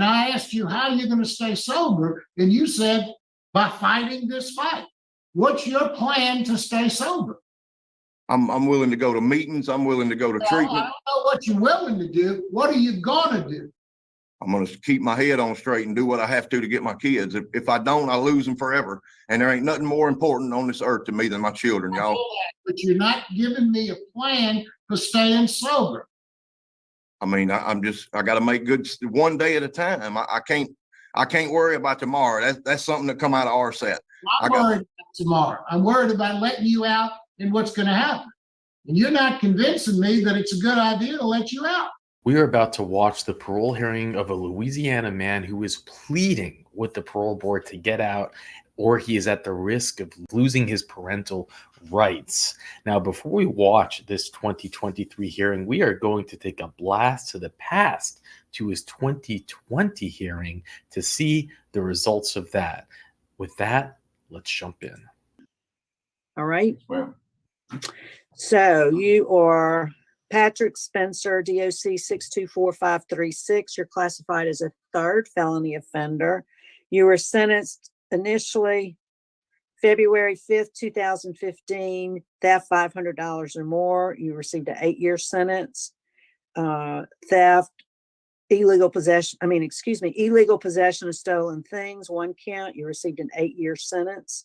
And I asked you, how are you going to stay sober? And you said, by fighting this fight. What's your plan to stay sober? I'm willing to go to meetings. I'm willing to go to treatment. I don't know what you're willing to do. What are you going to do? I'm going to keep my head on straight and do what I have to get my kids. If I don't, I lose them forever. And there ain't nothing more important on this earth to me than my children, y'all. But you're not giving me a plan for staying sober. I mean, I got to make good one day at a time. I can't worry about tomorrow. That's something that come out of our set. I'm worried about tomorrow. I'm worried about letting you out and what's going to happen. And you're not convincing me that it's a good idea to let you out. We are about to watch the parole hearing of a Louisiana man who is pleading with the parole board to get out, or he is at the risk of losing his parental rights. Now, before we watch this 2023 hearing, we are going to take a blast to the past to his 2020 hearing to see the results of that. With that, let's jump in. All right. Well, So you are Patrick Spencer, DOC 624536. You're classified as a third felony offender. You were sentenced initially February 5th, 2015, theft $500 or more. You received an 8-year sentence. Theft, illegal possession of stolen things, 1 count. You received an 8-year sentence.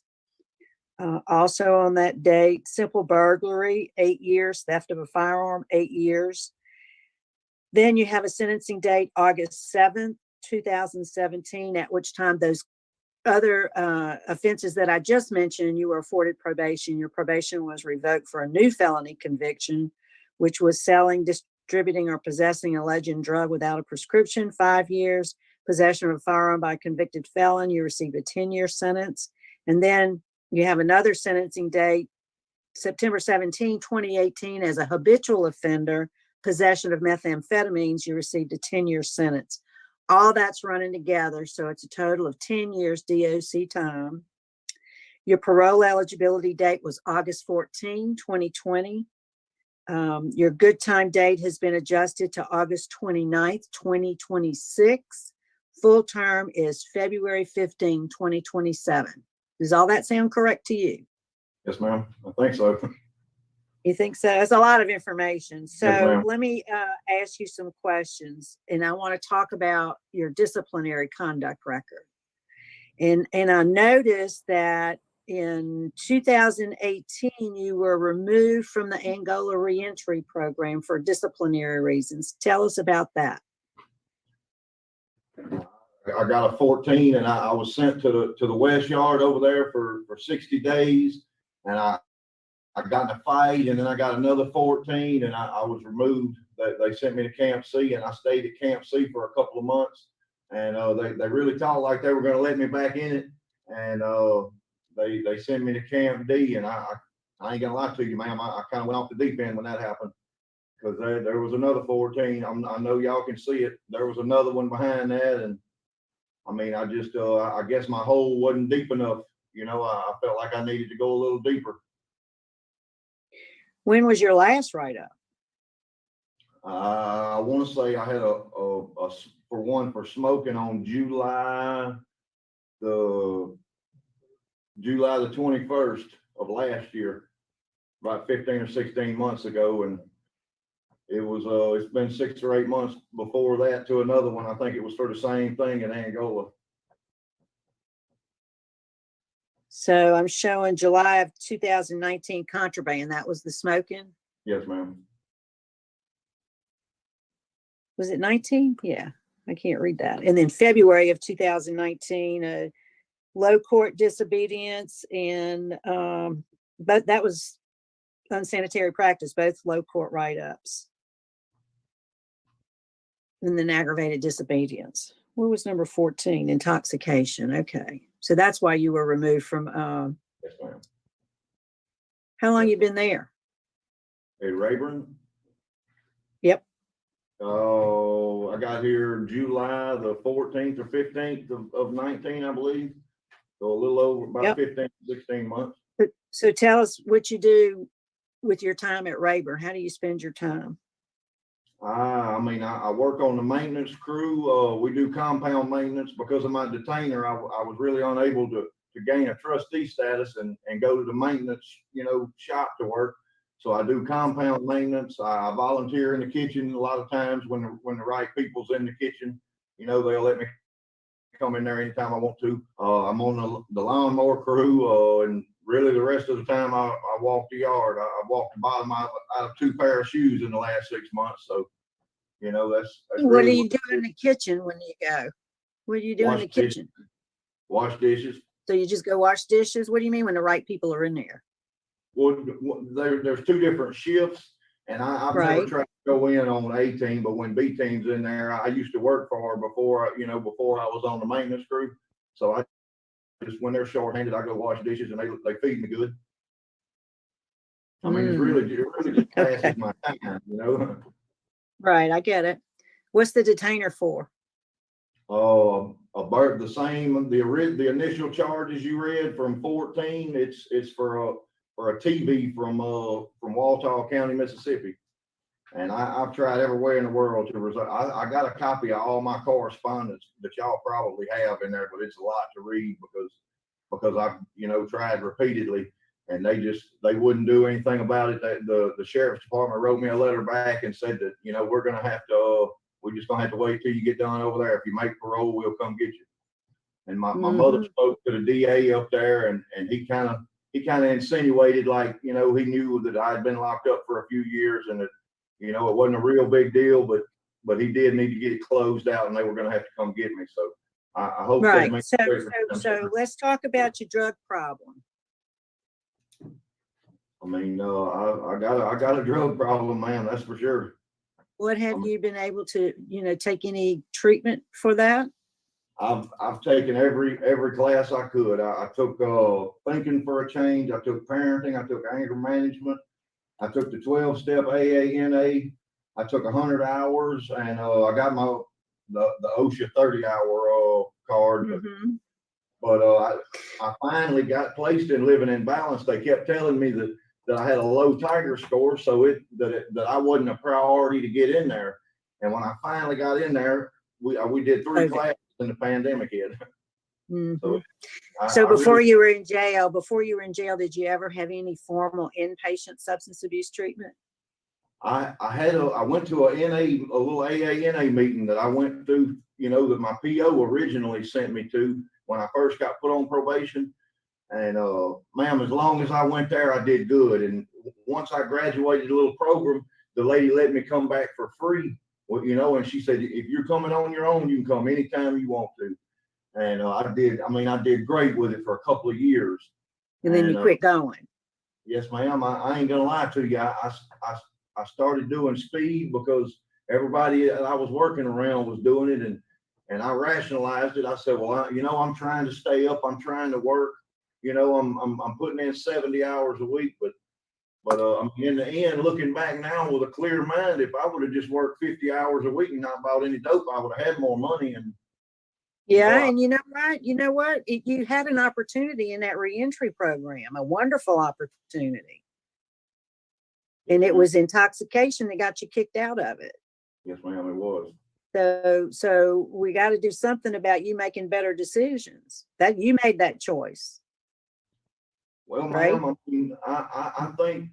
Also on that date, simple burglary, 8 years, theft of a firearm, 8 years. Then you have a sentencing date, August 7th, 2017, at which time those other offenses that I just mentioned, you were afforded probation. Your probation was revoked for a new felony conviction, which was selling, distributing, or possessing a legend drug without a prescription, 5 years. Possession of a firearm by a convicted felon, you received a 10-year sentence. And then you have another sentencing date, September 17, 2018, as a habitual offender, possession of methamphetamines, you received a 10-year sentence. All that's running together, so it's a total of 10 years DOC time. Your parole eligibility date was August 14, 2020. Your good time date has been adjusted to August 29th, 2026. Full term is February 15, 2027. Does all that sound correct to you? yes, ma'am. I think so. You think so? That's a lot of information. So Yes, let me ask you some questions, and I want to talk about your disciplinary conduct record. And I noticed that in 2018, you were removed from the Angola reentry program for disciplinary reasons. Tell us about that. I got a 14 and I was sent to the West Yard over there for 60 days. And I got in a fight, and then I got another 14 and I was removed. They sent me to Camp C, and I stayed at Camp C for a couple of months. And they really talked like they were going to let me back in it. And they sent me to Camp D, and I ain't gonna lie to you, ma'am. I kind of went off the deep end when that happened, because there was another 14. I know y'all can see it. There was another one behind that, and I mean, I just I guess my hole wasn't deep enough. You know, I felt like I needed to go a little deeper. When was your last write-up? I want to say I had for smoking on July the 21st of last year, about 15 or 16 months ago. And it was, it's been 6 or 8 months before that to another one. I think it was for the same thing in Angola. So I'm showing July of 2019 contraband. That was the smoking? Yes, ma'am. Was it 19? Yeah, I can't read that. And then February of 2019, low court disobedience, and but that was unsanitary practice, both low court write-ups. And then aggravated disobedience. What was number 14? Intoxication. Okay. So that's why you were removed from, Yes, ma'am. how long you been there? Hey, Rayburn? Yep. Oh, I got here July the 14th or 15th of 19, I believe. So a little over about 15, 16 months. So tell us what you do with your time at Rayburn. How do you spend your time? I work on the maintenance crew. We do compound maintenance. Because of my detainer, I was really unable to gain a trustee status and go to the maintenance, shop to work. So I do compound maintenance. I volunteer in the kitchen a lot of times when the right people's in the kitchen. They'll let me come in there anytime I want to. I'm on the lawnmower crew, and really the rest of the time I walk the yard. I walked the bottom out of 2 pair of shoes in the last 6 months. So, that's What really do you do in the kitchen when you go? What do you do in the kitchen? Wash dishes. So you just go wash dishes? What do you mean when the right people are in there? Well, there's 2 different shifts, and I've never tried to go in on A team, but when B team's in there, I used to work for her before I was on the maintenance crew. So I just, when they're short-handed, I go wash dishes, and they feed me good. I mean, it really just passes my time, Right, I get it. What's the detainer for? The same, the initial charges you read from 14, it's for a TV from Waltall County, Mississippi. And I've tried everywhere in the world to resolve. I got a copy of all my correspondence that y'all probably have in there, but it's a lot to read because I've, tried repeatedly, and they wouldn't do anything about it. The sheriff's department wrote me a letter back and said that, we're just gonna have to wait till you get done over there. If you make parole, we'll come get you. And my mother spoke to the DA up there, and he kind of insinuated like, he knew that I had been locked up for a few years, and that, it wasn't a real big deal, but he did need to get it closed out, and they were going to have to come get me. So I hope that makes sense. So let's talk about your drug problem. I mean, I got a drug problem, man. That's for sure. What have you been able to, take any treatment for that? I've taken every class I could. I took thinking for a change. I took parenting. I took anger management. I took the 12-step AANA. I took 100 hours, and I got the OSHA 30-hour card. But I finally got placed in living in balance. They kept telling me that I had a low Tiger score, so that I wasn't a priority to get in there. And when I finally got in there, we did 3 classes, and the pandemic hit. So before you were in jail, did you ever have any formal inpatient substance abuse treatment? I went to a little AANA meeting that I went through, that my PO originally sent me to when I first got put on probation. And ma'am, as long as I went there, I did good. And once I graduated a little program, the lady let me come back for free. Well, and she said, if you're coming on your own, you can come anytime you want to. And I did great with it for a couple of years. And then you quit going. Yes, ma'am. I ain't gonna lie to you. I started doing speed because everybody that I was working around was doing it, and I rationalized it. I said, well, I'm trying to stay up. I'm trying to work. I'm putting in 70 hours a week, but in the end, looking back now with a clear mind, if I would have just worked 50 hours a week and not bought any dope, I would have had more money. And and you know what? You had an opportunity in that reentry program, a wonderful opportunity. And it was intoxication that got you kicked out of it. Yes, ma'am, it was. So we got to do something about you making better decisions. That you made that choice. Well, ma'am, I think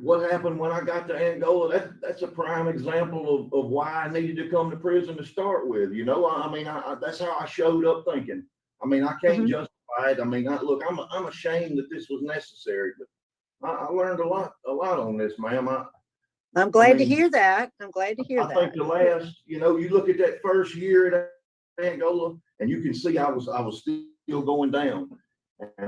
what happened when I got to Angola, that's a prime example of why I needed to come to prison to start with. That's how I showed up thinking. I can't justify it. I'm ashamed that this was necessary, but I learned a lot on this, ma'am. I'm glad to hear that. I think the last, you look at that first year at Angola, and you can see I was still going down. And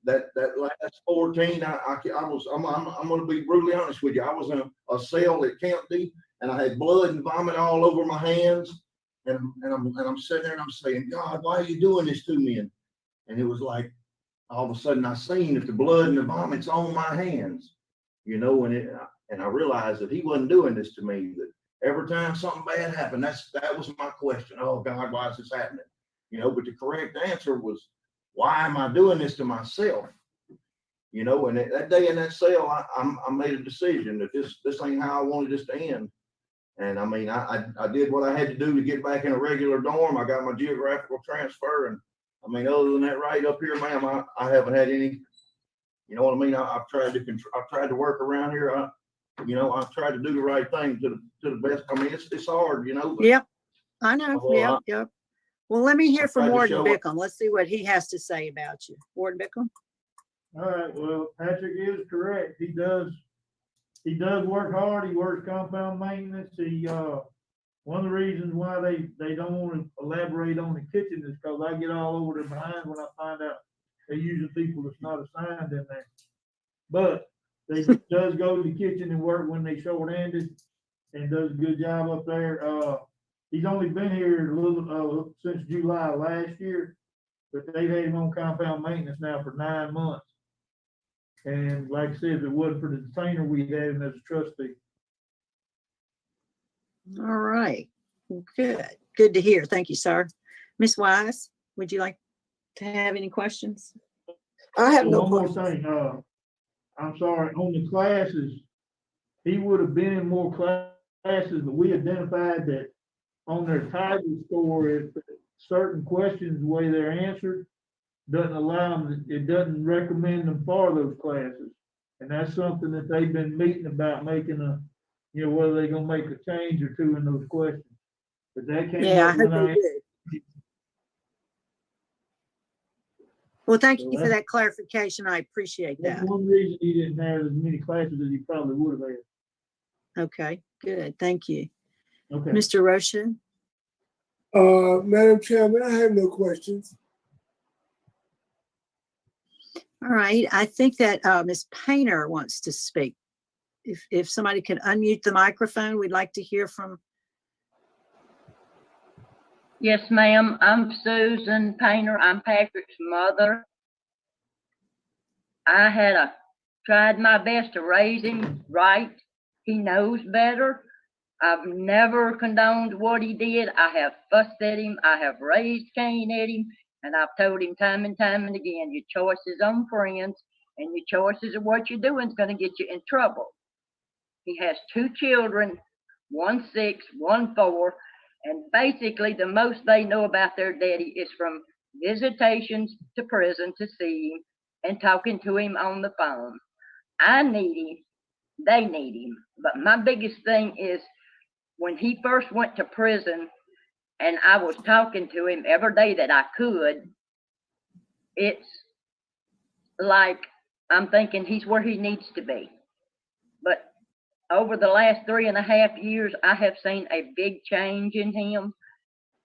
that last 14, I'm going to be brutally honest with you. I was in a cell at Camp D, and I had blood and vomit all over my hands. And I'm sitting there and I'm saying, God, why are you doing this to me? And it was like, all of a sudden I seen that the blood and the vomit's on my hands, and I realized that he wasn't doing this to me, that every time something bad happened, that was my question. Oh God, why is this happening? But the correct answer was, why am I doing this to myself? And that day in that cell, I made a decision that this ain't how I wanted this to end. And I mean, I did what I had to do to get back in a regular dorm. I got my geographical transfer, and I mean, other than that, right up here, ma'am, I haven't had any, you know what I mean? I've tried to work around here. I've tried to do the right thing to the best. I mean, it's hard, but Yep, I know. Well, Yep. Well, let me hear I've from tried to Warden show it. Bickham. Let's see what he has to say about you. Warden Bickham? All right, well, Patrick is correct. He does work hard. He works compound maintenance. One of the reasons why they don't want to elaborate on the kitchen is because I get all over their behind when I find out they're using people that's not assigned in there. But they does go to the kitchen and work when they short-handed and does a good job up there. He's only been here a little, since July last year, but they've had him on compound maintenance now for 9 months. And like I said, if it wasn't for the detainer, we'd have him as a trustee. All right. Good. Good to hear. Thank you, sir. Ms. Wise, would you like to have any questions? I have no One more questions. thing, I'm sorry, on the classes, he would have been in more classes, but we identified that on their title score, if certain questions, the way they're answered, doesn't allow them, it doesn't recommend them for those classes. And that's something that they've been meeting about, making whether they're gonna make a change or two in those questions. But that came Yeah, I up hope when they do. Well, thank you for that clarification. I appreciate That's that. one reason he didn't have as many classes as he probably would have had. Okay, good. Thank you. Okay. Mr. Roshan? Madam Chairman, I have no questions. All right, I think that Ms. Painter wants to speak. If somebody could unmute the microphone, we'd like to hear from. Yes, ma'am. I'm Susan Painter. I'm Patrick's mother. I tried my best to raise him right. He knows better. I've never condoned what he did. I have fussed at him. I have raised Cain at him. And I've told him time and time and again, your choices on friends and your choices of what you're doing is going to get you in trouble. He has 2 children, 1 6, 1 4. And basically, the most they know about their daddy is from visitations to prison to see him and talking to him on the phone. I need him. They need him. But my biggest thing is when he first went to prison and I was talking to him every day that I could, it's like I'm thinking he's where he needs to be. But over the last 3.5 years, I have seen a big change in him.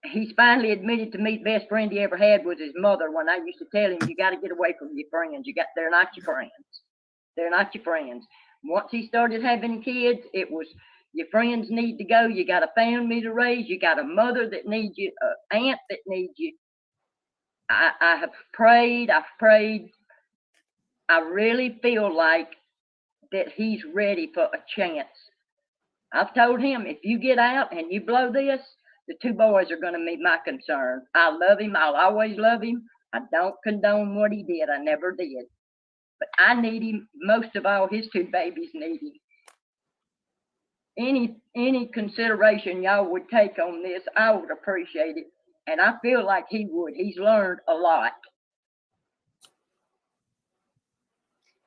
He's finally admitted to me the best friend he ever had was his mother. When I used to tell him, you got to get away from your friends. They're not your friends. They're not your friends. Once he started having kids, it was your friends need to go. You got a family to raise. You got a mother that needs you, an aunt that needs you. I have prayed. I've prayed. I really feel like that he's ready for a chance. I've told him, if you get out and you blow this, the 2 boys are going to meet my concern. I love him. I'll always love him. I don't condone what he did. I never did. But I need him. Most of all, his 2 babies need him. Any consideration y'all would take on this, I would appreciate it. And I feel like he would. He's learned a lot.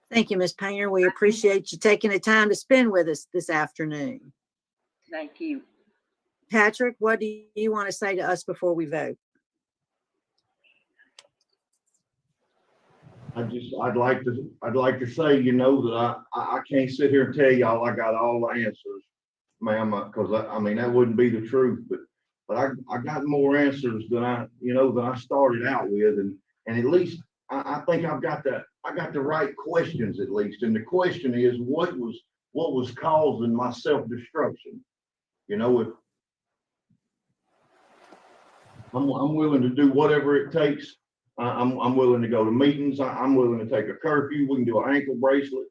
Thank you, Ms. Painter. We appreciate you taking the time to spend with us this afternoon. Thank you. Patrick, what do you want to say to us before we vote? I'd like to say, that I can't sit here and tell y'all I got all the answers, ma'am, because I mean, that wouldn't be the truth, but I got more answers than I started out with. And at least I think I got the right questions at least. And the question is, what was causing my self-destruction? If I'm willing to do whatever it takes. I'm willing to go to meetings. I'm willing to take a curfew. We can do an ankle bracelet.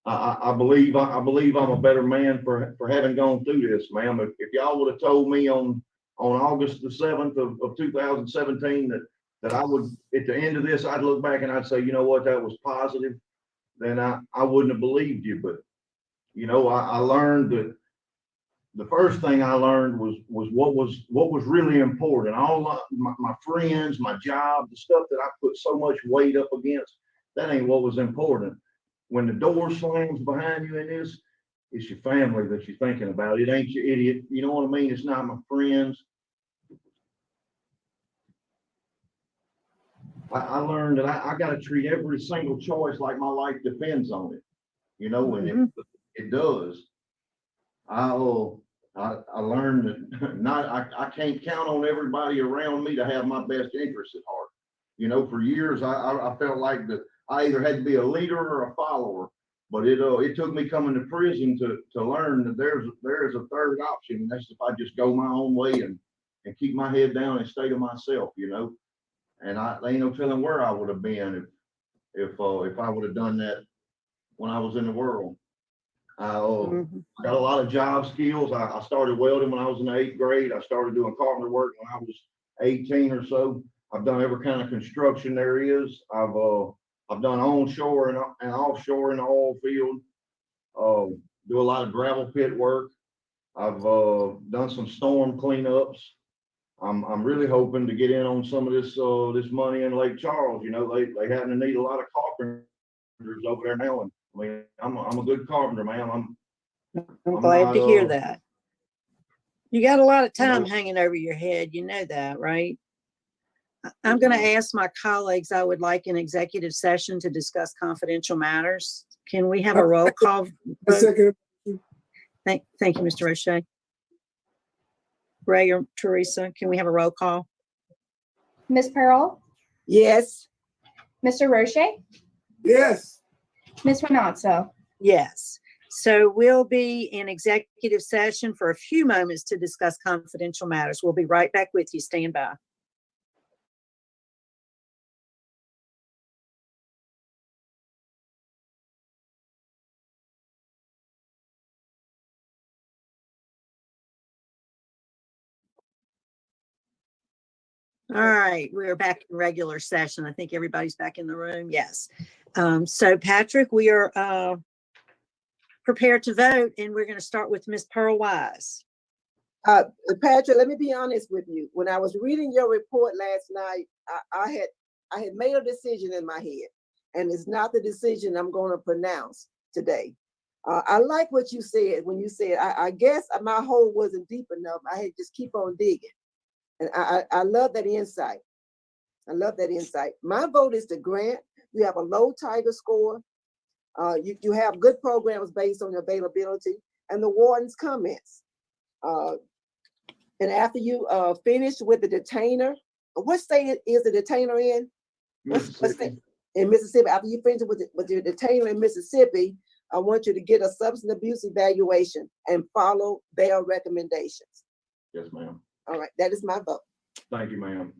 I believe I'm a better man for having gone through this, ma'am. If y'all would have told me on August the 7th of 2017 that I would, at the end of this, I'd look back and I'd say, you know what, that was positive. then I wouldn't have believed you. But, you know, I learned that the first thing I learned was what was really important. All my friends, my job, the stuff that I put so much weight up against, that ain't what was important. When the door slams behind you in this, it's your family that you're thinking about. It ain't your idiot. You know what I mean? It's not my friends. I learned that I got to treat every single choice like my life depends on it. You know, and it does. I learned that I can't count on everybody around me to have my best interests at heart. You know, for years I felt like that I either had to be a leader or a follower. But it took me coming to prison to learn that there is a third option, and that's if I just go my own way and keep my head down and stay to myself. You know, and there ain't no telling where I would have been if I would have done that when I was in the world. I got a lot of job skills. I started welding when I was in the 8th grade. I started doing carpenter work when I was 18 or so. I've done every kind of construction there is. I've done onshore and offshore in the oil field. Do a lot of gravel pit work. I've done some storm cleanups. I'm really hoping to get in on some of this money in Lake Charles. You know, they happen to need a lot of carpenters over there now, and I mean, I'm a good carpenter, man. I'm glad to hear not, that. You got a lot of time know- hanging over your head. You know that, right? I'm going to ask my colleagues, I would like an executive session to discuss confidential matters. Can we have a roll call? A second. Thank you, Mr. Roche. Ray or Teresa, can we have a roll call? Ms. Parole, Yes. Mr. Roche, Yes. Ms. Renazzo. Yes. So we'll be in executive session for a few moments to discuss confidential matters. We'll be right back with you. Stand by. All right, we're back in regular session. I think everybody's back in the room. Yes. So Patrick, we are prepared to vote, and we're going to start with Ms. Pearl Wise. Patrick, let me be honest with you. When I was reading your report last night, I had made a decision in my head, and it's not the decision I'm going to pronounce today. I like what you said when you said, I guess my hole wasn't deep enough. I had to just keep on digging. And I love that insight. I love that insight. My vote is to grant. You have a low Tiger score. You have good programs based on availability and the warden's comments. And after you finish with the detainer, what state is the detainer in? Mississippi. In Mississippi. After you finish with your detainer in Mississippi, I want you to get a substance abuse evaluation and follow their recommendations. Yes, ma'am. All right, that is my vote. Thank you, ma'am.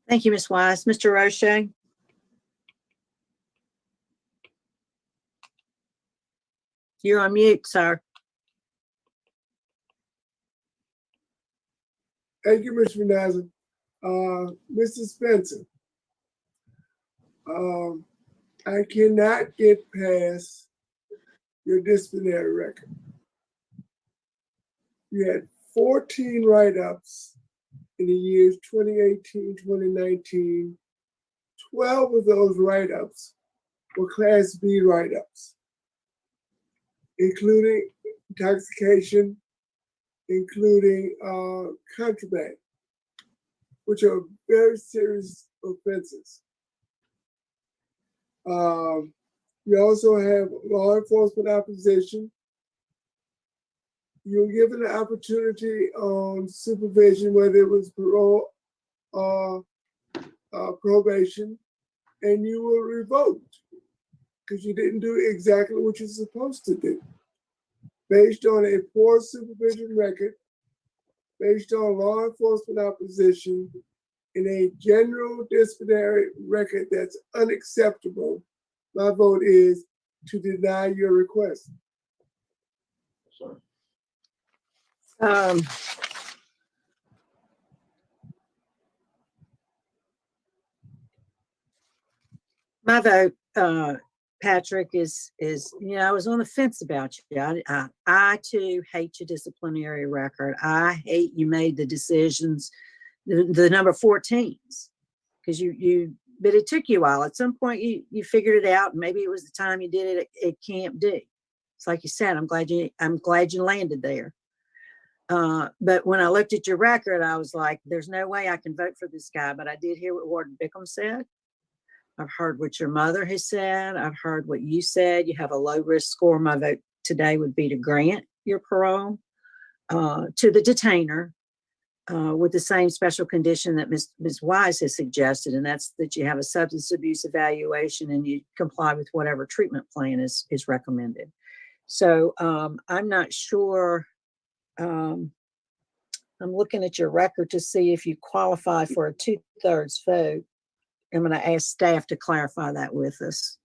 Thank you, Ms. Wise. Mr. Roche? You're on mute, sir. Thank you, Mr. Renazzo. Mr. Spencer, I cannot get past your disciplinary record. You had 14 write-ups in the years 2018, 2019. 12 of those write-ups were Class B write-ups, including intoxication, including contraband, which are very serious offenses. You also have law enforcement opposition. You're given the opportunity on supervision, whether it was parole or probation, and you were revoked because you didn't do exactly what you're supposed to do. Based on a poor supervision record, based on law enforcement opposition, in a general disciplinary record that's unacceptable, my vote is to deny your request. Sorry. My vote Patrick is, I was on the fence about you. I too hate your disciplinary record. I hate you made the decisions, the number 14s, because but it took you a while. At some point you figured it out, and maybe it was the time you did it at Camp D. It's like you said, I'm glad you landed there. But when I looked at your record, I was like, there's no way I can vote for this guy. But I did hear what Warden Bickham said. I've heard what your mother has said. I've heard what you said. You have a low risk score. My vote today would be to grant your parole to the detainer with the same special condition that Ms. Wise has suggested, and that's that you have a substance abuse evaluation and you comply with whatever treatment plan is recommended. So I'm not sure. I'm looking at your record to see if you qualify for a 2/3 vote. I'm going to ask staff to clarify that with us.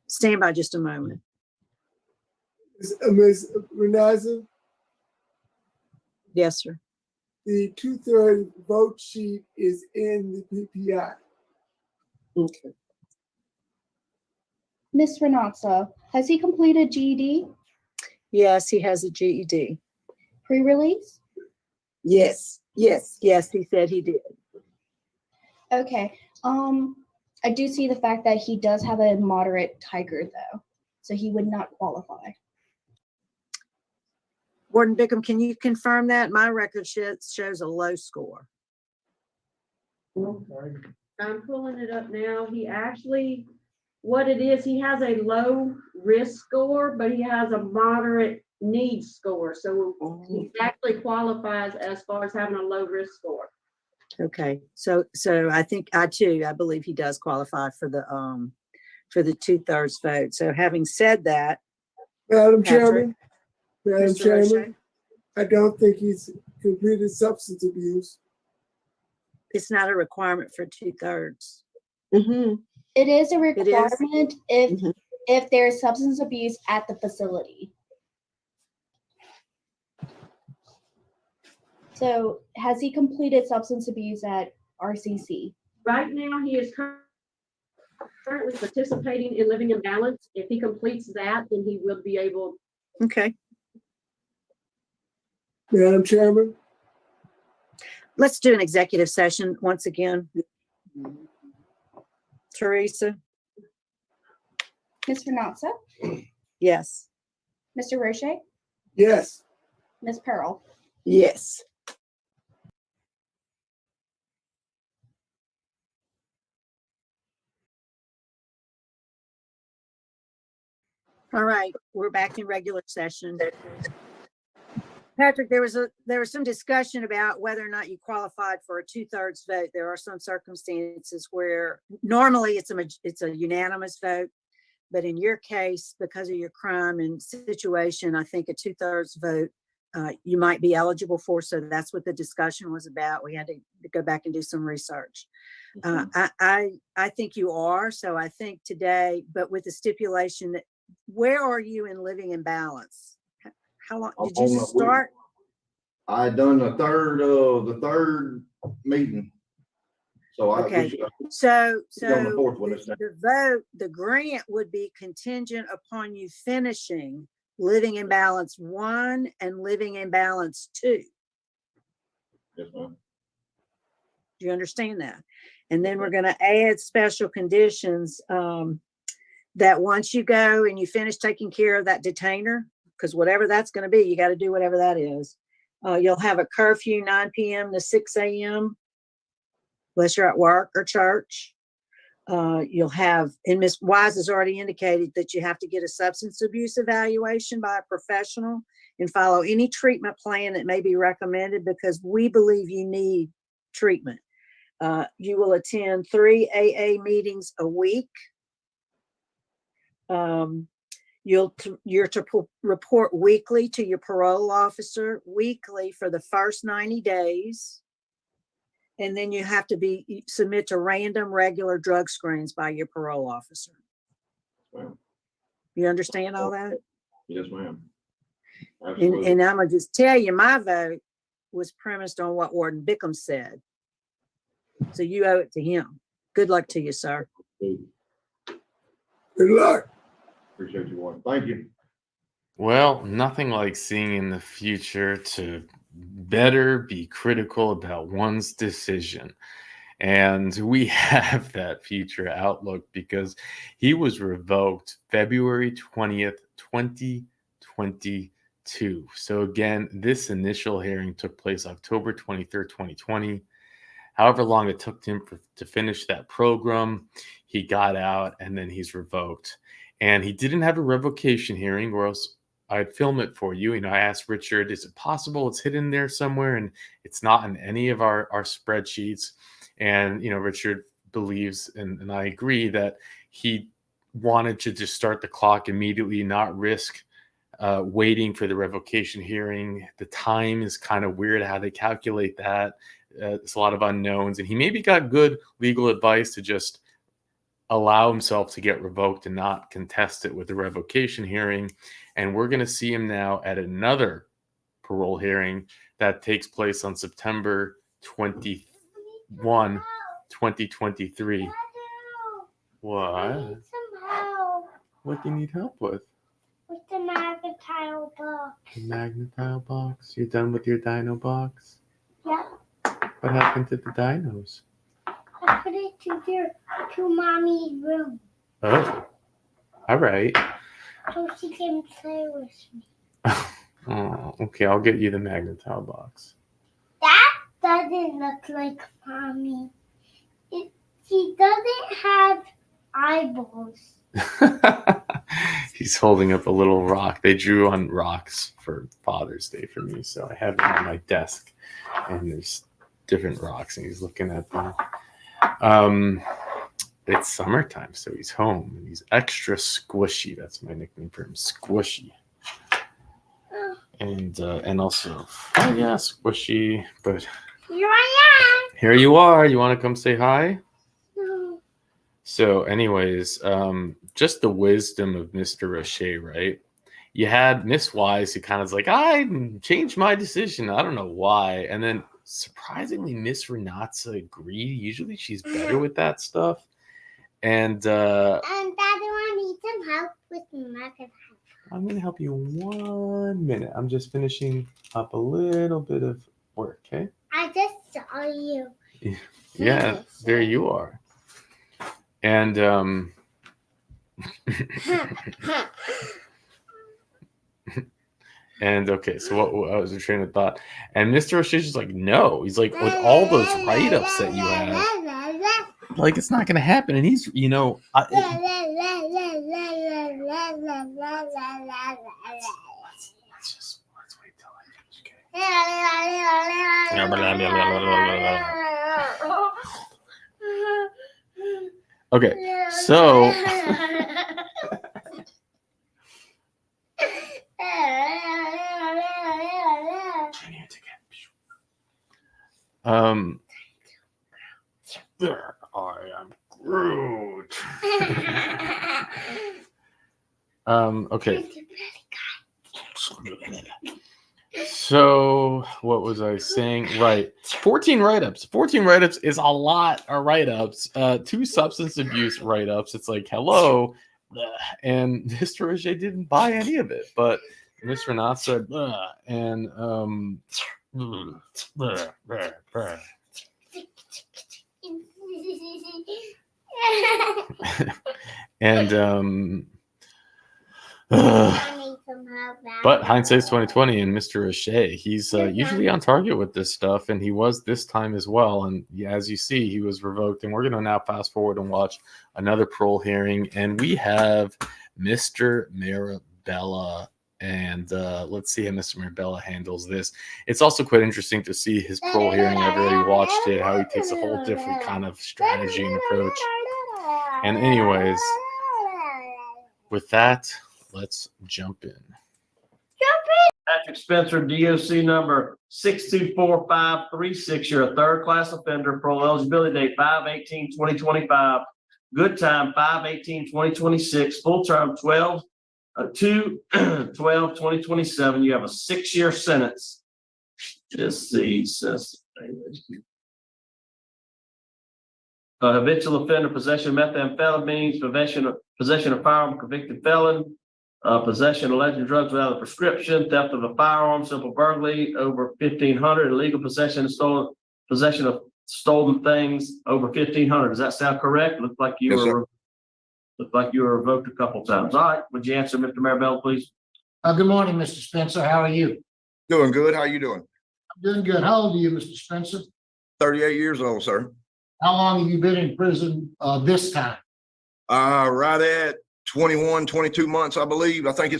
Stand by just a moment. Ms. Renaza, Yes, sir. the 2/3 vote sheet is in the PPI. Okay. Ms. Renatza, has he completed GED, Yes, he has a GED. pre-release? Yes, yes. Yes, he said he did. Okay, I do see the fact that he does have a moderate Tiger though, so he would not qualify. Warden Bickham, can you confirm that? My record shows a low score. I'm pulling it up now. He actually, what it is, he has a low risk score, but he has a moderate need score. So he actually qualifies as far as having a low risk score. Okay, so I think I believe he does qualify for the 2/3 vote. So having said that, Madam Patrick? Chairman, I don't think he's completed substance abuse. It's not a requirement for 2/3. Mm-hmm. It is a It is? requirement if there's substance abuse at the facility. So has he completed substance abuse at RCC? Right now, he is currently participating in Living in Balance. If he completes that, then he will be able. Okay, Madam Chairman, let's do an executive session once again. Teresa? Ms. Renatza, Yes. Mr. Roche, yes. Ms. Parole. Yes. All right, we're back in regular session. Patrick, there was some discussion about whether or not you qualified for a 2/3 vote. There are some circumstances where normally it's a unanimous vote, but in your case, because of your crime and situation, I think a 2/3 vote you might be eligible for. So that's what the discussion was about. We had to go back and do some research. I think you are. So I think today, but with the stipulation that, where are you in Living in Balance? How long did you start? I done the third meeting. So Okay. So So on the fourth one, the vote, the grant would be contingent upon you finishing Living in Balance 1 and Living in Balance 2. yes, ma'am. Do you understand that? And then we're going to add special conditions that once you go and you finish taking care of that detainer, because whatever that's going to be, you got to do whatever that is. You'll have a curfew 9 p.m. to 6 a.m. unless you're at work or church. You'll have, and Ms. Wise has already indicated that you have to get a substance abuse evaluation by a professional and follow any treatment plan that may be recommended because we believe you need treatment. You will attend 3 AA meetings a week. You're to report weekly to your parole officer, weekly for the first 90 days. And then you have to submit to random regular drug screens by your parole officer. Well, You understand all that? yes, ma'am. Absolutely. And I'm gonna just tell you, my vote was premised on what Warden Bickham said. So you owe it to him. Good luck to you, sir. Good luck. Appreciate you, Warren. Thank you. Well, nothing like seeing in the future to better be critical about one's decision. And we have that future outlook because he was revoked February 20th, 2022. So again, this initial hearing took place October 23rd, 2020. However long it took him to finish that program, he got out and then he's revoked. And he didn't have a revocation hearing, or else I'd film it for you. I asked Richard, is it possible it's hidden there somewhere? And it's not in any of our spreadsheets. And, Richard believes, and I agree, that he wanted to just start the clock immediately, not risk waiting for the revocation hearing. The time is kind of weird how they calculate that. It's a lot of unknowns. And he maybe got good legal advice to just allow himself to get revoked and not contest it with the revocation hearing. And we're going to see him now at another parole hearing that takes place on September 21, 2023. What? I need some help What do you need help with? with the magnetile box. The magnetile box? You're done with your dino box? Yeah, What happened to the dinos? I put it to mommy's room Oh, all right. so she can play with me. Oh, okay, I'll get you the magnetile box. That doesn't look like mommy. She doesn't have eyeballs. He's holding up a little rock. They drew on rocks for Father's Day for me, so I have them on my desk, and there's different rocks, and he's looking at them. It's summertime, so he's home, and he's extra squishy. That's my nickname for him, Squishy. And also, oh yeah, Squishy. But Here I here you are. You want to come say hi? am. No. So, anyways, just the wisdom of Mr. Roche, right? You had Miss Wise, who kind of was like, I changed my decision. I don't know why. And then surprisingly, Miss Renatza agreed. Usually she's better with that stuff. And Daddy, I need some help with the magnetile. I'm going to help you in 1 minute. I'm just finishing up a little bit of work, okay? I just saw you. Yeah, there you are. And and okay, so what was the train of thought? And Mr. O'Shea's just like, no. He's like, with all those write-ups that you have, like, it's not going to happen. And he's, let's wait till I finish, okay? Okay, so there I am, Groot. Okay. So what was I saying? Right. 14 write-ups. 14 write-ups is a lot of write-ups. 2 substance abuse write-ups. It's like, hello. And Mr. Roche didn't buy any of it. But Mr. Renat said, and and but hindsight's 2020, and Mr. Roche, he's usually on target with this stuff, and he was this time as well. And as you see, he was revoked. And we're going to now fast forward and watch another parole hearing, and we have Mr. Marabella. And let's see how Mr. Marabella handles this. It's also quite interesting to see his parole hearing. I've already watched it, how he takes a whole different kind of strategy and approach. And anyways, with that, let's jump in. Patrick Spencer, DOC number 624536. You're a third class offender. Parole eligibility date 5/18/2025. Good time 5/18/2026. Full term 2/12/2027. You have a 6-year sentence. Just see. habitual offender, possession of methamphetamines, possession of firearm, convicted felon, possession of legendary drugs without a prescription, theft of a firearm, simple burglary over 1,500, illegal possession of stolen things over 1,500. Does that sound correct? Looked like you Yes, sir. were, looked like you were revoked a couple times. All right, would you answer, Mr. Marabella, please? Good morning, Mr. Spencer. How are you? Doing good. How you doing? I'm doing good. How old are you, Mr. Spencer? 38 years old, sir. How long have you been in prison this time? Right at 21, 22 months, I believe. I think I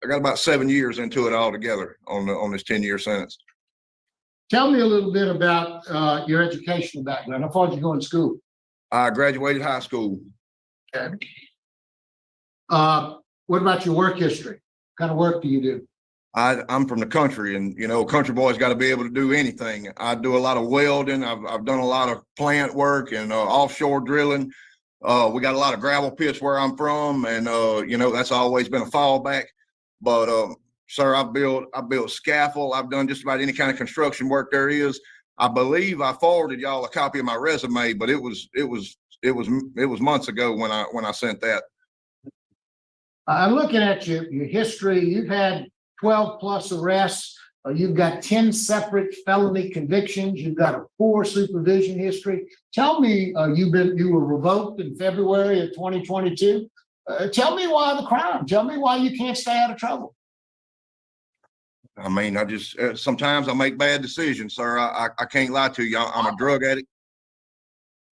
got about 7 years into it altogether on this 10-year sentence. Tell me a little bit about your educational background. How far did you go in school? I graduated high school. Okay. What about your work history? What kind of work do you do? I'm from the country, and country boys got to be able to do anything. I do a lot of welding. I've done a lot of plant work and offshore drilling. We got a lot of gravel pits where I'm from, and that's always been a fallback. But sir, I built scaffold. I've done just about any kind of construction work there is. I believe I forwarded y'all a copy of my resume, but it was months ago when I sent that. I'm looking at your history. You've had 12 plus arrests. You've got 10 separate felony convictions. You've got a poor supervision history. Tell me, you were revoked in February of 2022. Tell me why the crime. Tell me why you can't stay out of trouble. I mean, I just sometimes I make bad decisions, sir. I can't lie to you. I'm a drug addict,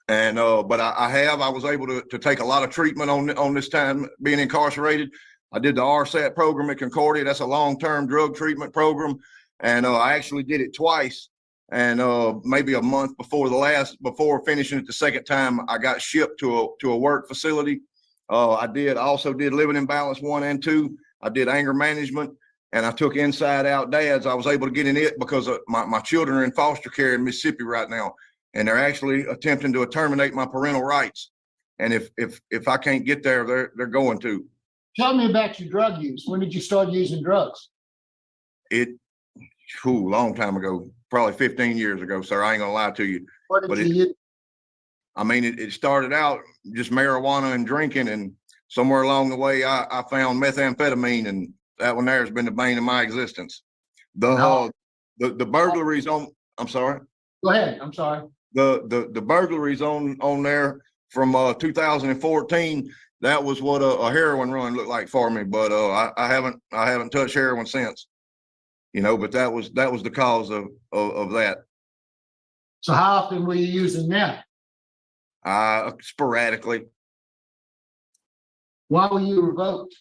and but I was able to take a lot of treatment on this time being incarcerated. I did the RSAT program at Concordia. That's a long-term drug treatment program. And I actually did it twice. And maybe a month before finishing it the second time, I got shipped to a work facility. I also did living in balance 1 and 2. I did anger management, and I took inside out dads. I was able to get in it because my children are in foster care in Mississippi right now. And they're actually attempting to terminate my parental rights. And if I can't get there, they're going to. Tell me about your drug use. When did you start using drugs? Long time ago, probably 15 years ago, sir. I ain't gonna lie to you. What did you use? I mean, it started out just marijuana and drinking, and somewhere along the way, I found methamphetamine, and that one there has been the bane of my existence. The burglaries on. I'm sorry. Go ahead. I'm sorry. The burglaries on there from 2014. That was what a heroin run looked like for me, but I haven't touched heroin since. But that was the cause of that. So how often were you using meth? Sporadically. Why were you revoked?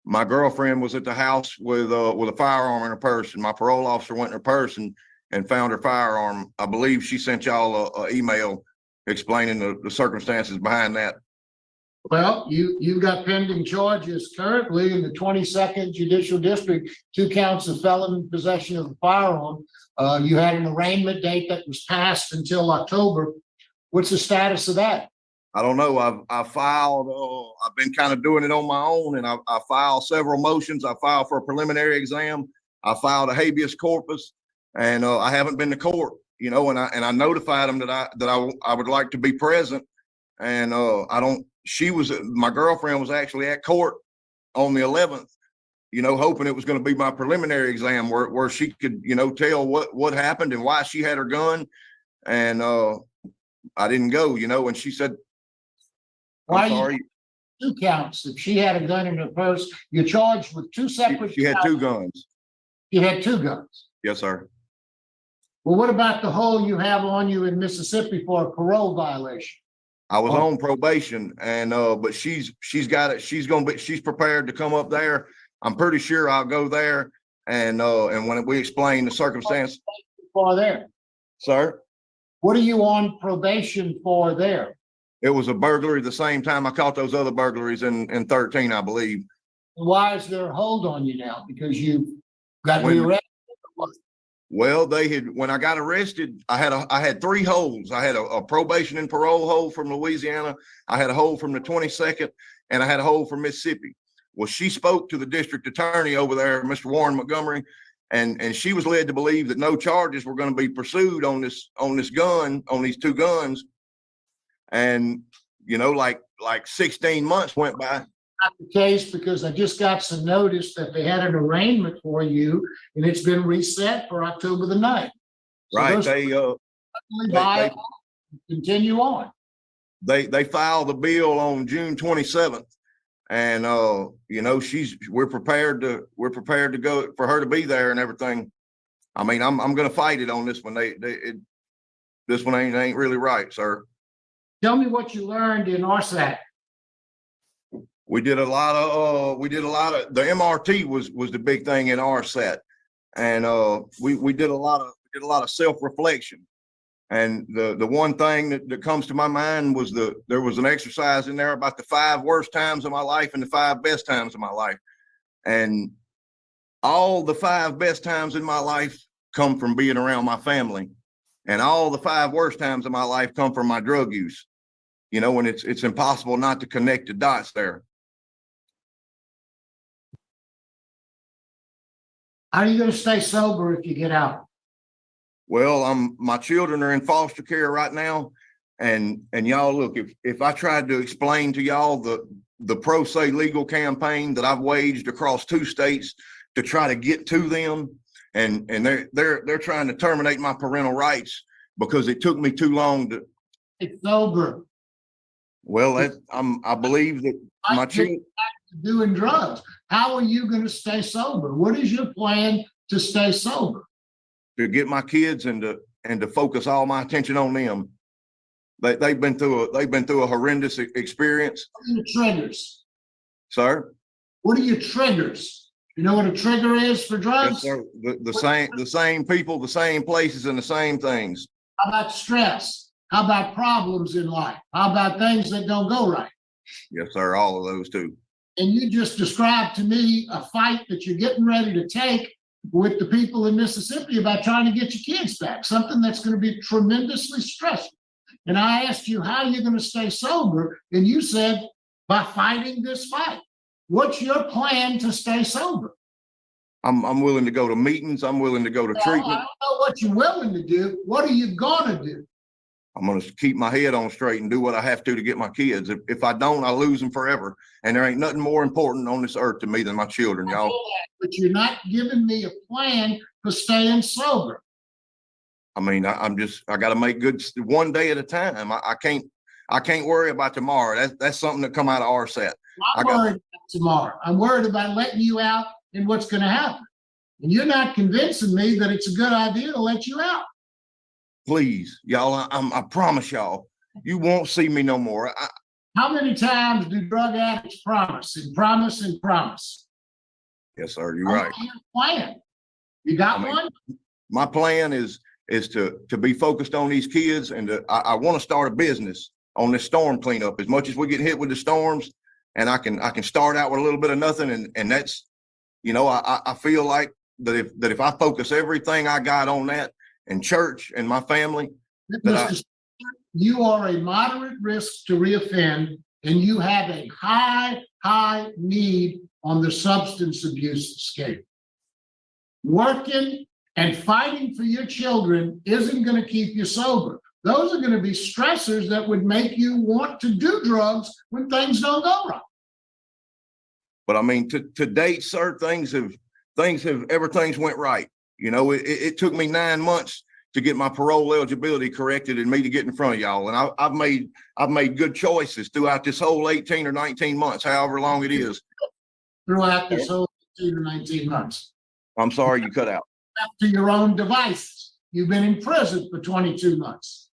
My girlfriend was at the house with a firearm in her purse, and my parole officer went in her purse and found her firearm. I believe she sent y'all a email explaining the circumstances behind that. Well, you've got pending charges currently in the 22nd Judicial District, 2 counts of felon possession of a firearm. You had an arraignment date that was passed until October. What's the status of that? I don't know. I filed, I've been kind of doing it on my own, and I filed several motions. I filed for a preliminary exam. I filed a habeas corpus, and I haven't been to court, and I notified them that I would like to be present, and my girlfriend was actually at court on the 11th, hoping it was going to be my preliminary exam where she could, tell what happened and why she had her gun. And I didn't go, and she said, I'm sorry. 2 counts. If she had a gun in her purse, you're charged with 2 separate. She had 2 guns. You had 2 guns. Yes, sir. Well, what about the hold you have on you in Mississippi for a parole violation? I was on probation, and but she's got it. She's prepared to come up there. I'm pretty sure I'll go there, and when we explain the circumstance. For there, sir. What are you on probation for there? It was a burglary the same time I caught those other burglaries in 13, I believe. Why is there a hold on you now? Because you got rearrested? Well, when I got arrested, I had 3 holds. I had a probation and parole hold from Louisiana. I had a hold from the 22nd, and I had a hold from Mississippi. Well, she spoke to the district attorney over there, Mr. Warren Montgomery, and she was led to believe that no charges were going to be pursued on these 2 guns. And, you know, like 16 months went by. Not the case, because I just got some notice that they had an arraignment for you and it's been reset for October the 9th. So Right. those continue on. They filed the bill on June 27th. And, you know, we're prepared to go for her to be there and everything. I mean, I'm going to fight it on this one. This one ain't really right, sir. Tell me what you learned in RSAT. We did a lot of the MRT was the big thing in RSAT. And, we did a lot of self-reflection. And the one thing that comes to my mind was there was an exercise in there about the 5 worst times of my life and the 5 best times of my life. And all the 5 best times in my life come from being around my family. And all the 5 worst times of my life come from my drug use. You know, and it's impossible not to connect the dots there. How are you going to stay sober if you get out? Well, my children are in foster care right now. And y'all, look, if I tried to explain to y'all the Pro Se legal campaign that I've waged across 2 states to try to get to them, and they're trying to terminate my parental rights because it took me too long to. It's sober. Well, I believe that my children doing drugs. How are you going to stay sober? What is your plan to stay sober? To get my kids and to focus all my attention on them. They've been through a horrendous experience. What are your triggers? Sir? What are your triggers? You know what a trigger is for drugs? Yes, sir. The same people, the same places, and the same things. How about stress? How about problems in life? How about things that don't go right? Yes, sir. All of those too. And you just described to me a fight that you're getting ready to take with the people in Mississippi about trying to get your kids back, something that's going to be tremendously stressful. And I asked you, how are you going to stay sober? And you said, by fighting this fight. What's your plan to stay sober? I'm willing to go to meetings. I'm willing to go to treatment. I don't know what you're willing to do. What are you going to do? I'm going to keep my head on straight and do what I have to get my kids. If I don't, I lose them forever. And there ain't nothing more important on this earth to me than my children, y'all. But you're not giving me a plan for staying sober. I mean, I got to make good one day at a time. I can't worry about tomorrow. That's something that come out of RSAT. I'm worried about tomorrow. I'm worried about letting you out and what's going to happen. And you're not convincing me that it's a good idea to let you out. Please, y'all, I promise y'all, you won't see me no more. How many times do drug addicts promise and promise and promise? Yes, sir, you're right. What's your plan? You got one? My plan is to be focused on these kids, and I want to start a business on this storm cleanup. As much as we get hit with the storms, and I can start out with a little bit of nothing, and that's, you know, I feel like that if I focus everything I got on that, and church and my family. You are a moderate risk to reoffend, and you have a high need on the substance abuse scale. Working and fighting for your children isn't going to keep you sober. Those are going to be stressors that would make you want to do drugs when things don't go right. But I mean, to date, sir, everything's went right. You know, it took me 9 months to get my parole eligibility corrected and me to get in front of y'all. And I've made good choices throughout this whole 18 or 19 months, however long it is. Throughout this whole 18 or 19 months. I'm sorry you cut out. To your own devices. You've been in prison for 22 months.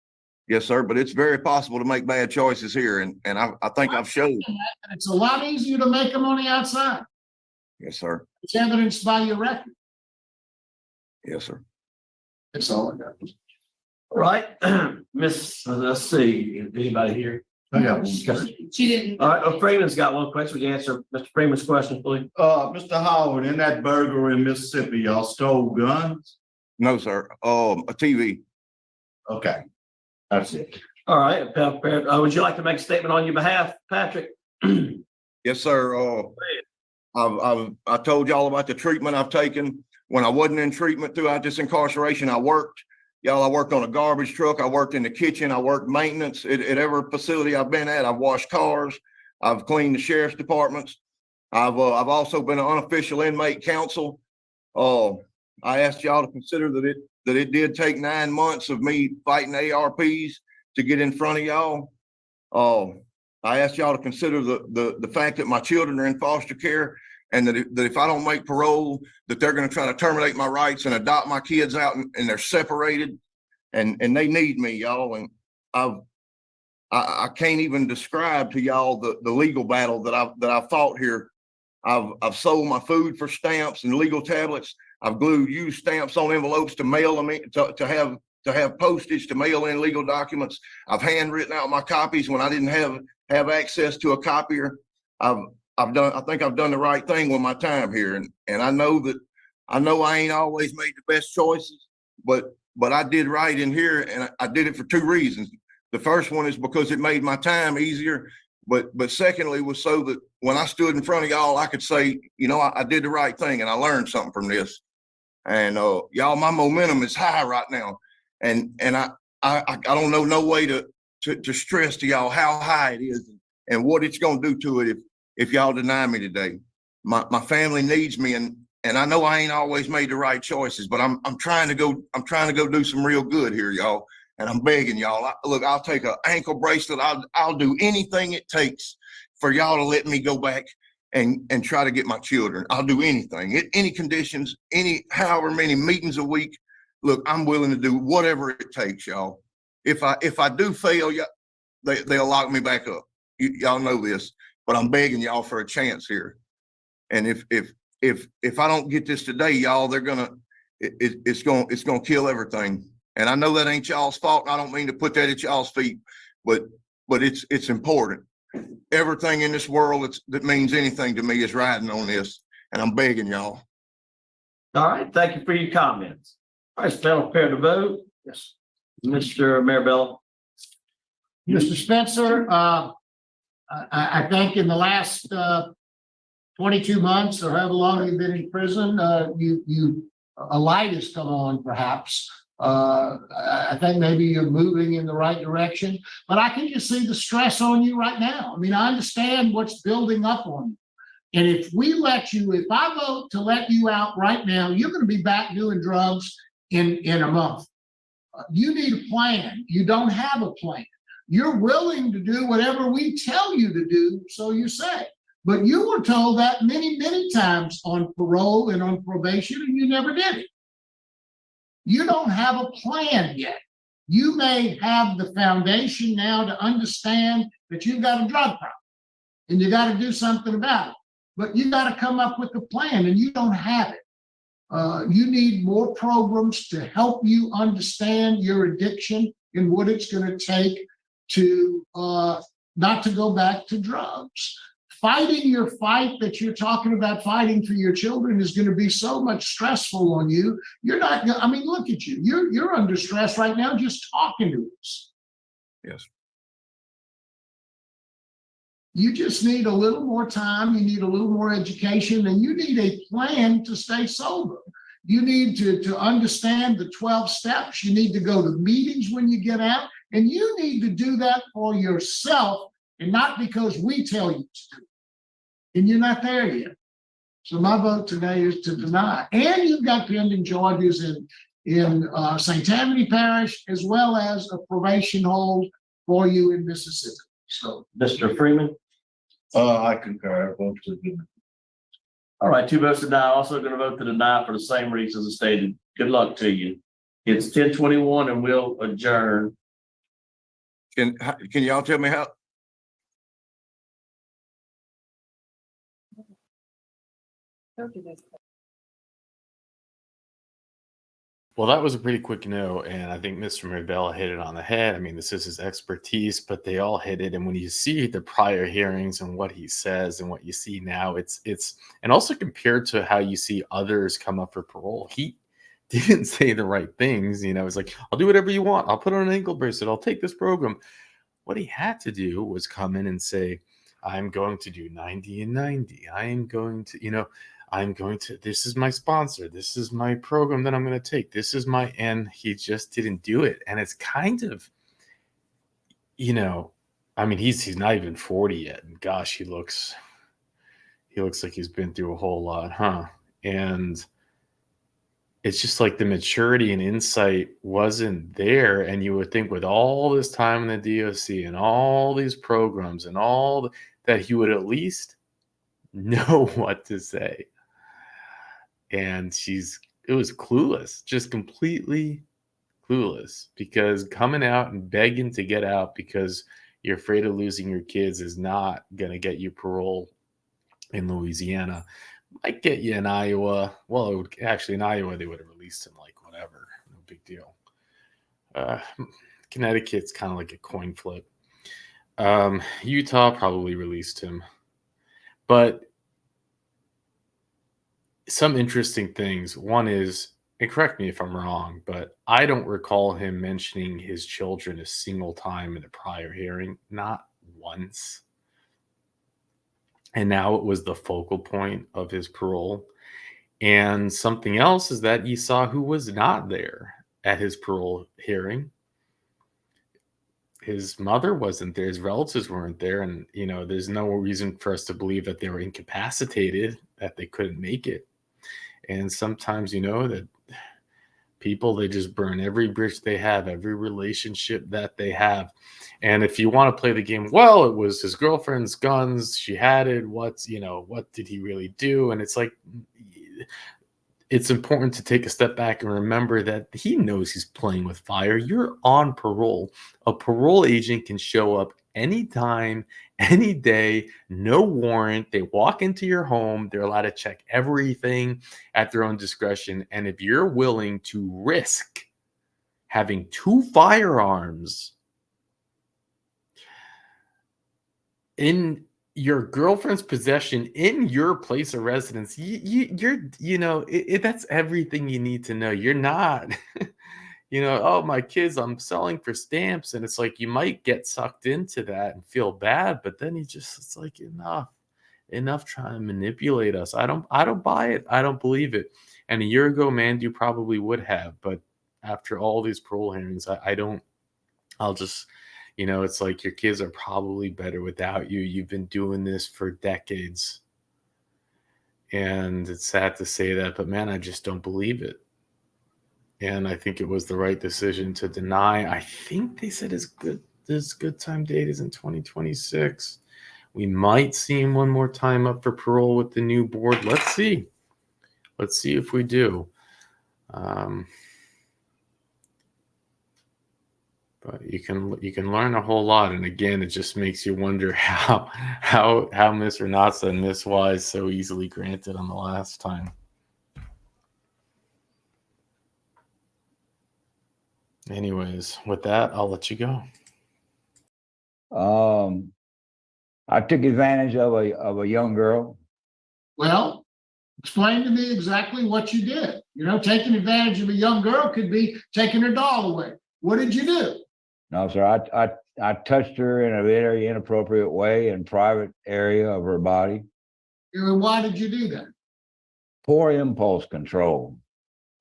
Yes, sir. But it's very possible to make bad choices here. And I think I've shown. It's a lot easier to make them on the outside. Yes, sir. It's evidenced by your record. Yes, sir. That's all I got. All right, Miss, let's see, anybody here? She didn't. All right, Freeman's got one question. Would you answer Mr. Freeman's question, please? Mr. Howard, in that burglary in Mississippi, y'all stole guns? No, sir. A TV. Okay, that's it. All right, would you like to make a statement on your behalf, Patrick? Yes, sir. I told y'all about the treatment I've taken. When I wasn't in treatment throughout this incarceration, I worked. Y'all, I worked on a garbage truck. I worked in the kitchen. I worked maintenance at every facility I've been at. I've washed cars. I've cleaned the sheriff's departments. I've also been an unofficial inmate counsel. I asked y'all to consider that it did take 9 months of me fighting ARPs to get in front of y'all. I asked y'all to consider the fact that my children are in foster care, and that if I don't make parole, that they're going to try to terminate my rights and adopt my kids out, and they're separated, and they need me, y'all. And I can't even describe to y'all the legal battle that I've fought here. I've sold my food for stamps and legal tablets. I've glued used stamps on envelopes to mail them in, to have postage to mail in legal documents. I've handwritten out my copies when I didn't have access to a copier. I think I've done the right thing with my time here, and I know I ain't always made the best choices, but I did right in here, and I did it for 2 reasons. The first one is because it made my time easier, but secondly was so that when I stood in front of y'all, I could say, I did the right thing and I learned something from this. And y'all, my momentum is high right now, and I don't know no way to stress to y'all how high it is and what it's going to do to it if y'all deny me today. My family needs me, and I know I ain't always made the right choices, but I'm trying to go do some real good here, y'all. And I'm begging y'all. Look, I'll take an ankle bracelet. I'll do anything it takes for y'all to let me go back and try to get my children. I'll do anything, any conditions, however many meetings a week. Look, I'm willing to do whatever it takes, y'all. If I do fail, they'll lock me back up. Y'all know this, but I'm begging y'all for a chance here. And if I don't get this today, y'all, it's gonna kill everything. And I know that ain't y'all's fault. And I don't mean to put that at y'all's feet, but it's important. Everything in this world that means anything to me is riding on this, and I'm begging y'all. All right, thank you for your comments. All right, panel prepared to vote. Yes, Mr. Marabella. Mr. Spencer, I think in the last 22 months or however long you've been in prison, a light has come on, perhaps. I think maybe you're moving in the right direction, but I can just see the stress on you right now. I mean, I understand what's building up on you. And if I vote to let you out right now, you're going to be back doing drugs in a month. You need a plan. You don't have a plan. You're willing to do whatever we tell you to do, so you say. But you were told that many, many times on parole and on probation, and you never did it. You don't have a plan yet. You may have the foundation now to understand that you've got a drug problem and you got to do something about it. But you got to come up with a plan, and you don't have it. You need more programs to help you understand your addiction and what it's going to take to not to go back to drugs. Fighting your fight that you're talking about fighting for your children is going to be so much stressful on you. You're not, I mean, look at you. You're under stress right now just talking to us. Yes. You just need a little more time. You need a little more education, and you need a plan to stay sober. You need to understand the 12 steps. You need to go to meetings when you get out, and you need to do that for yourself and not because we tell you to do it. And you're not there yet. So my vote today is to deny. And you've got pending charges in St. Tammany Parish, as well as a probation hold for you in Mississippi. So, Mr. Freeman. I concur. I vote to deny. All right, 2 votes to deny. Also going to vote to deny for the same reasons as stated. Good luck to you. It's 10:21 and we'll adjourn. Can y'all tell me how? Well, that was a pretty quick no, and I think Mr. Marabella hit it on the head. I mean, this is his expertise, but they all hit it. And when you see the prior hearings and what he says and what you see now, it's and also compared to how you see others come up for parole, he didn't say the right things. It's like, I'll do whatever you want. I'll put on an ankle bracelet. I'll take this program. What he had to do was come in and say, I'm going to do 90 and 90. I am going to, this is my sponsor. This is my program that I'm going to take. And he just didn't do it. And it's kind of, I mean, he's not even 40 yet. And gosh, he looks like he's been through a whole lot, huh? And it's just like the maturity and insight wasn't there. And you would think with all this time in the DOC and all these programs and that he would at least know what to say. And it was clueless, just completely clueless, because coming out and begging to get out because you're afraid of losing your kids is not going to get you parole in Louisiana. Might get you in Iowa. Well, in Iowa, they would have released him like whatever. No big deal. Connecticut's kind of like a coin flip. Utah probably released him. But some interesting things. One is, and correct me if I'm wrong, but I don't recall him mentioning his children a single time in a prior hearing. Not once. And now it was the focal point of his parole. And something else is that you saw who was not there at his parole hearing. His mother wasn't there. His relatives weren't there. And, there's no reason for us to believe that they were incapacitated, that they couldn't make it. And sometimes, that people, they just burn every bridge they have, every relationship that they have. And if you want to play the game, well, it was his girlfriend's guns. She had it. What did he really do? And it's like, it's important to take a step back and remember that he knows he's playing with fire. You're on parole. A parole agent can show up anytime, any day, no warrant. They walk into your home. They're allowed to check everything at their own discretion. And if you're willing to risk having 2 firearms in your girlfriend's possession in your place of residence, that's everything you need to know. You're not, oh, my kids, I'm selling for stamps. And it's like, you might get sucked into that and feel bad, but then it's like, enough trying to manipulate us. I don't buy it. I don't believe it. And a year ago, man, you probably would have, but after all these parole hearings, I'll just, it's like your kids are probably better without you. You've been doing this for decades. And it's sad to say that, but man, I just don't believe it. And I think it was the right decision to deny. I think they said his good time date is in 2026. We might see him one more time up for parole with the new board. Let's see. Let's see if we do. But you can learn a whole lot, and again, it just makes you wonder how Miss Renata and Miss Wise so easily granted on the last time. Anyways, with that, I'll let you go. I took advantage of a young girl. Well, explain to me exactly what you did. Taking advantage of a young girl could be taking her doll away. What did you do? No, sir. I touched her in a very inappropriate way in private area of her body. Why did you do that? Poor impulse control.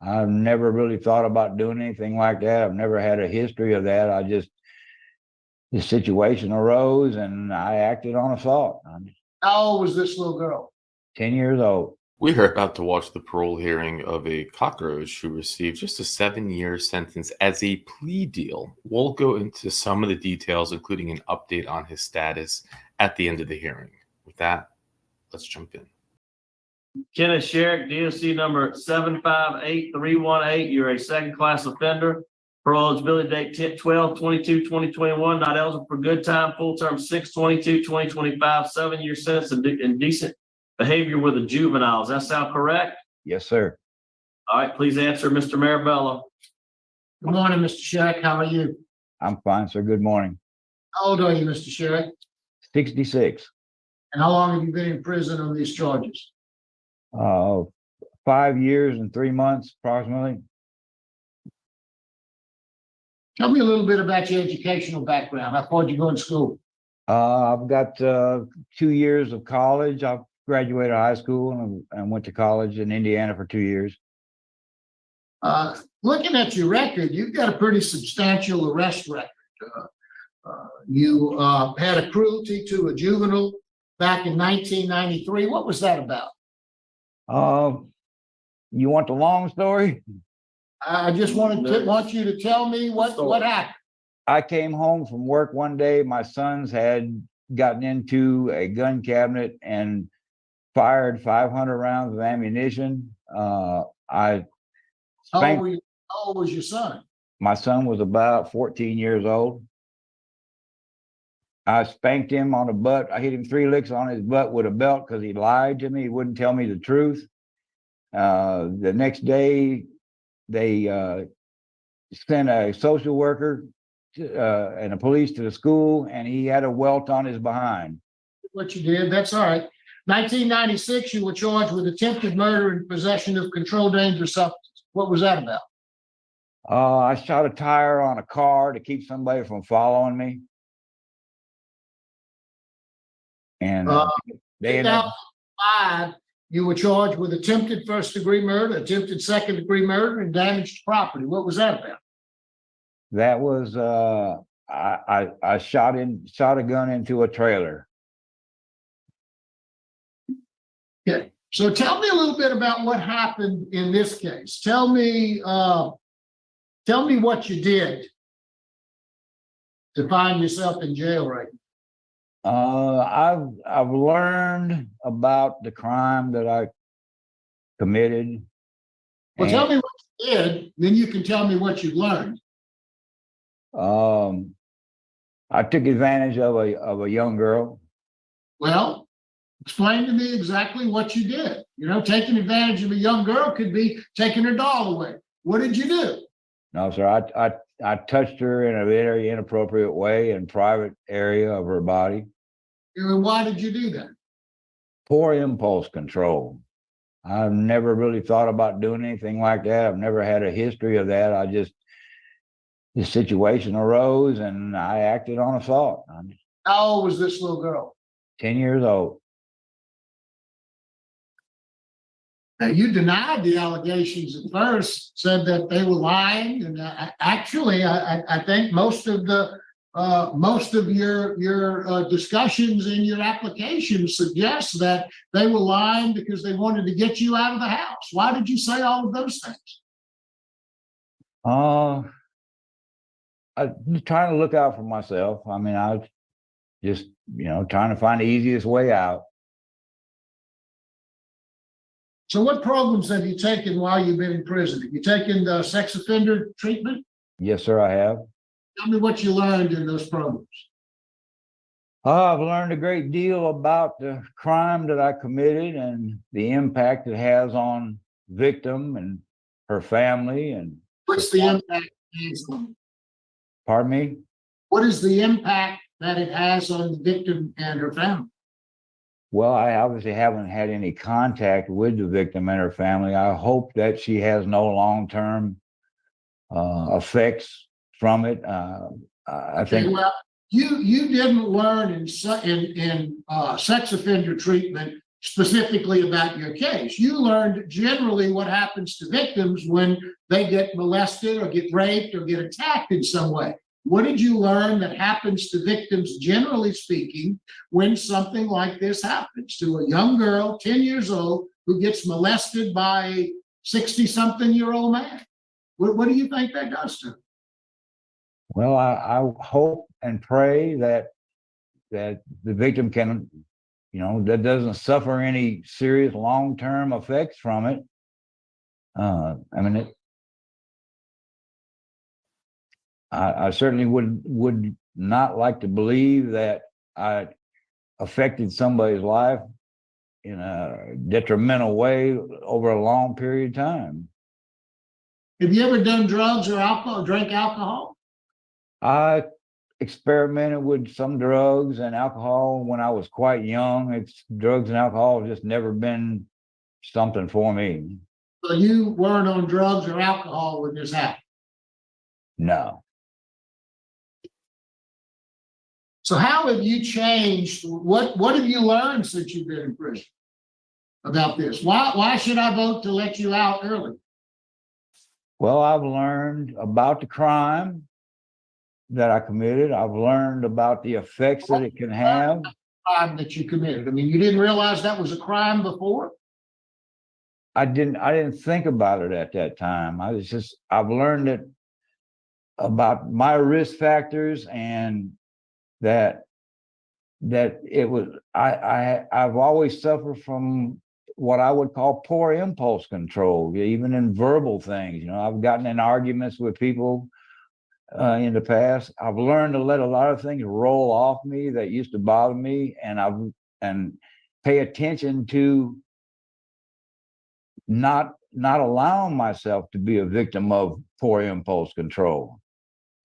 I've never really thought about doing anything like that. I've never had a history of that. The situation arose and I acted on a thought. How old was this little girl? 10 years old. We are about to watch the parole hearing of a cockroach who received just a 7-year sentence as a plea deal. We'll go into some of the details, including an update on his status at the end of the hearing. With that, let's jump in. Kenneth Sherrick, DOC number 758318. You're a second-class offender. Parole eligibility date 10/12/22/2021. Not eligible for good time. Full term 6/22/2025. 7-year sentence and indecent behavior with a juvenile. Does that sound correct? Yes, sir. All right, please answer, Mr. Marabella. Good morning, Mr. Sherrick. How are you? I'm fine, sir. Good morning. How old are you, Mr. Sherrick? 66. And how long have you been in prison on these charges? 5 years and 3 months, approximately. Tell me a little bit about your educational background. How far did you go in school? I've got 2 years of college. I've graduated high school and went to college in Indiana for 2 years. Looking at your record, you've got a pretty substantial arrest record. You had a cruelty to a juvenile back in 1993. What was that about? You want the long story? I just want you to tell me what happened. I came home from work one day. My sons had gotten into a gun cabinet and fired 500 rounds of ammunition. I spanked. How old was your son? My son was about 14 years old. I spanked him on the butt. I hit him 3 licks on his butt with a belt because he lied to me. He wouldn't tell me the truth. The next day, they sent a social worker and a police to the school, and he had a welt on his behind. What you did, that's all right. 1996, you were charged with attempted murder and possession of controlled dangerous substance. What was that about? I shot a tire on a car to keep somebody from following me. And they ended up. 2005, you were charged with attempted first-degree murder, attempted second-degree murder, and damage to property. What was that about? That was I shot a gun into a trailer. Okay, so tell me a little bit about what happened in this case. Tell me what you did to find yourself in jail right now. I've learned about the crime that I committed. Well, tell me what you did, then you can tell me what you learned. I took advantage of a young girl. Well, explain to me exactly what you did. You know, taking advantage of a young girl could be taking her doll away. What did you do? No, sir. I touched her in a very inappropriate way in private area of her body. And why did you do that? Poor impulse control. I've never really thought about doing anything like that. I've never had a history of that. The situation arose and I acted on a thought. How old was this little girl? 10 years old. Now, you denied the allegations at first, said that they were lying, and actually, I think most of your discussions in your application suggest that they were lying because they wanted to get you out of the house. Why did you say all of those things? I'm trying to look out for myself. I mean, I was just, trying to find the easiest way out. So what programs have you taken while you've been in prison? Have you taken the sex offender treatment? Yes, sir, I have. Tell me what you learned in those programs. I've learned a great deal about the crime that I committed and the impact it has on victim and her family. And what's the impact it has on? Pardon me? What is the impact that it has on the victim and her family? Well, I obviously haven't had any contact with the victim and her family. I hope that she has no long-term effects from it. I think. Well, you didn't learn in sex offender treatment specifically about your case. You learned generally what happens to victims when they get molested or get raped or get attacked in some way. What did you learn that happens to victims, generally speaking, when something like this happens to a young girl, 10 years old, who gets molested by a 60-something-year-old man? What do you think that does to her? Well, I hope and pray that the victim can, that doesn't suffer any serious long-term effects from it. I certainly would not like to believe that I affected somebody's life in a detrimental way over a long period of time. Have you ever done drugs or alcohol, drank alcohol? I experimented with some drugs and alcohol when I was quite young. Drugs and alcohol have just never been something for me. So you weren't on drugs or alcohol when this happened? No. So how have you changed? What have you learned since you've been in prison? about this? Why should I vote to let you out early? Well, I've learned about the crime that I committed. I've learned about the effects that it can have. Crime that you committed. I mean, you didn't realize that was a crime before? I didn't think about it at that time. I've learned it about my risk factors, and that it was, I've always suffered from what I would call poor impulse control, even in verbal things. You know, I've gotten in arguments with people in the past. I've learned to let a lot of things roll off me that used to bother me, and pay attention to not allowing myself to be a victim of poor impulse control.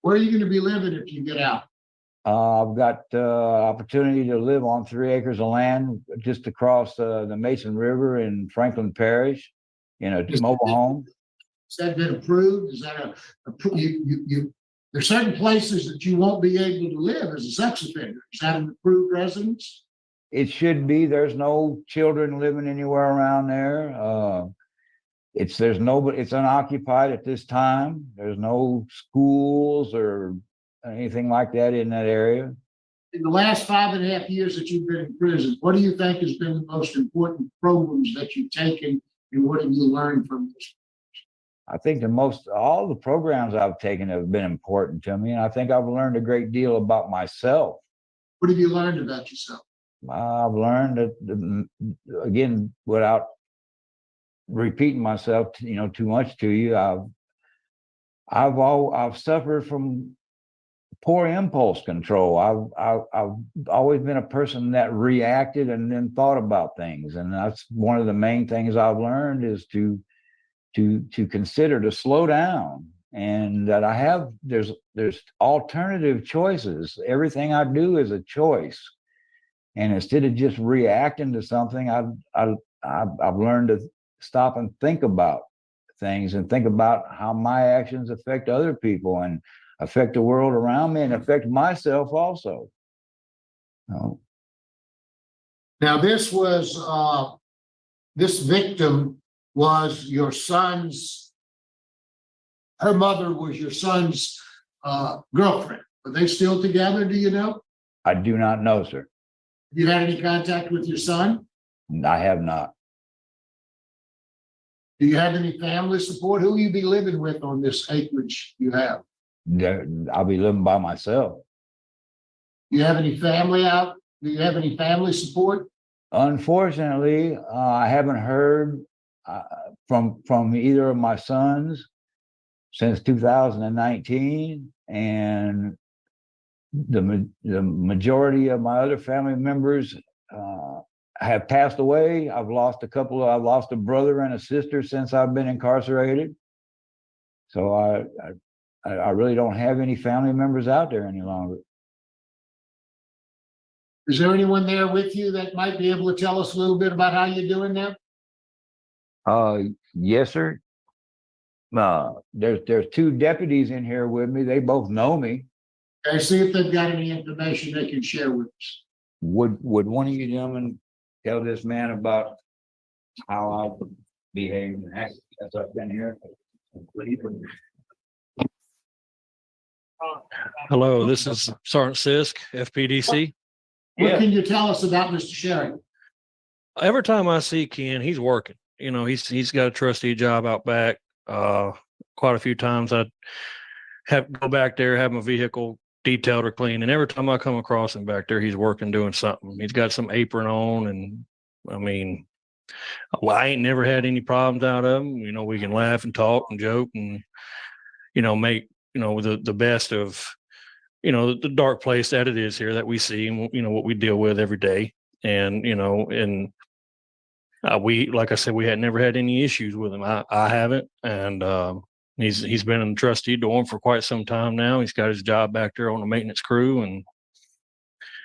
Where are you going to be living if you get out? I've got opportunity to live on 3 acres of land just across the Mason River in Franklin Parish in a mobile home. Has that been approved? Is that there's certain places that you won't be able to live as a sex offender. Is that an approved residence? It should be. There's no children living anywhere around there. It's unoccupied at this time. There's no schools or anything like that in that area. In the last 5.5 years that you've been in prison, what do you think has been the most important programs that you've taken, and what have you learned from this? I think all the programs I've taken have been important to me, and I think I've learned a great deal about myself. What have you learned about yourself? I've learned that, again, without repeating myself, too much to you, I've suffered from poor impulse control. I've always been a person that reacted and then thought about things, and that's one of the main things I've learned is to consider, to slow down, and that there's alternative choices. Everything I do is a choice, and instead of just reacting to something, I've learned to stop and think about things, and think about how my actions affect other people and affect the world around me and affect myself also. Now, this victim was your son's, her mother was your son's girlfriend. Are they still together, do you know? I do not know, sir. Have you had any contact with your son? I have not. Do you have any family support? Who will you be living with on this acreage you have? I'll be living by myself. Do you have any family out? Do you have any family support? Unfortunately, I haven't heard from either of my sons since 2019, and the majority of my other family members have passed away. I've lost a brother and a sister since I've been incarcerated. So I really don't have any family members out there any longer. Is there anyone there with you that might be able to tell us a little bit about how you're doing now? Yes, sir. There's 2 deputies in here with me. They both know me. Okay, see if they've got any information they can share with us. Would one of you gentlemen tell this man about how I've behaved and acted as I've been here? Hello, this is Sergeant Sisk, FPDC. What can you tell us about Mr. Sherry? Every time I see Ken, he's working. He's got a trustee job out back. Quite a few times I have to go back there, have my vehicle detailed or cleaned, and every time I come across him back there, he's working, doing something. He's got some apron on, and I ain't never had any problems out of him. We can laugh and talk and joke and make the best of the dark place that it is here that we see, and what we deal with every day. And we, like I said, we had never had any issues with him. I haven't, and he's been in the trustee dorm for quite some time now. He's got his job back there on the maintenance crew, and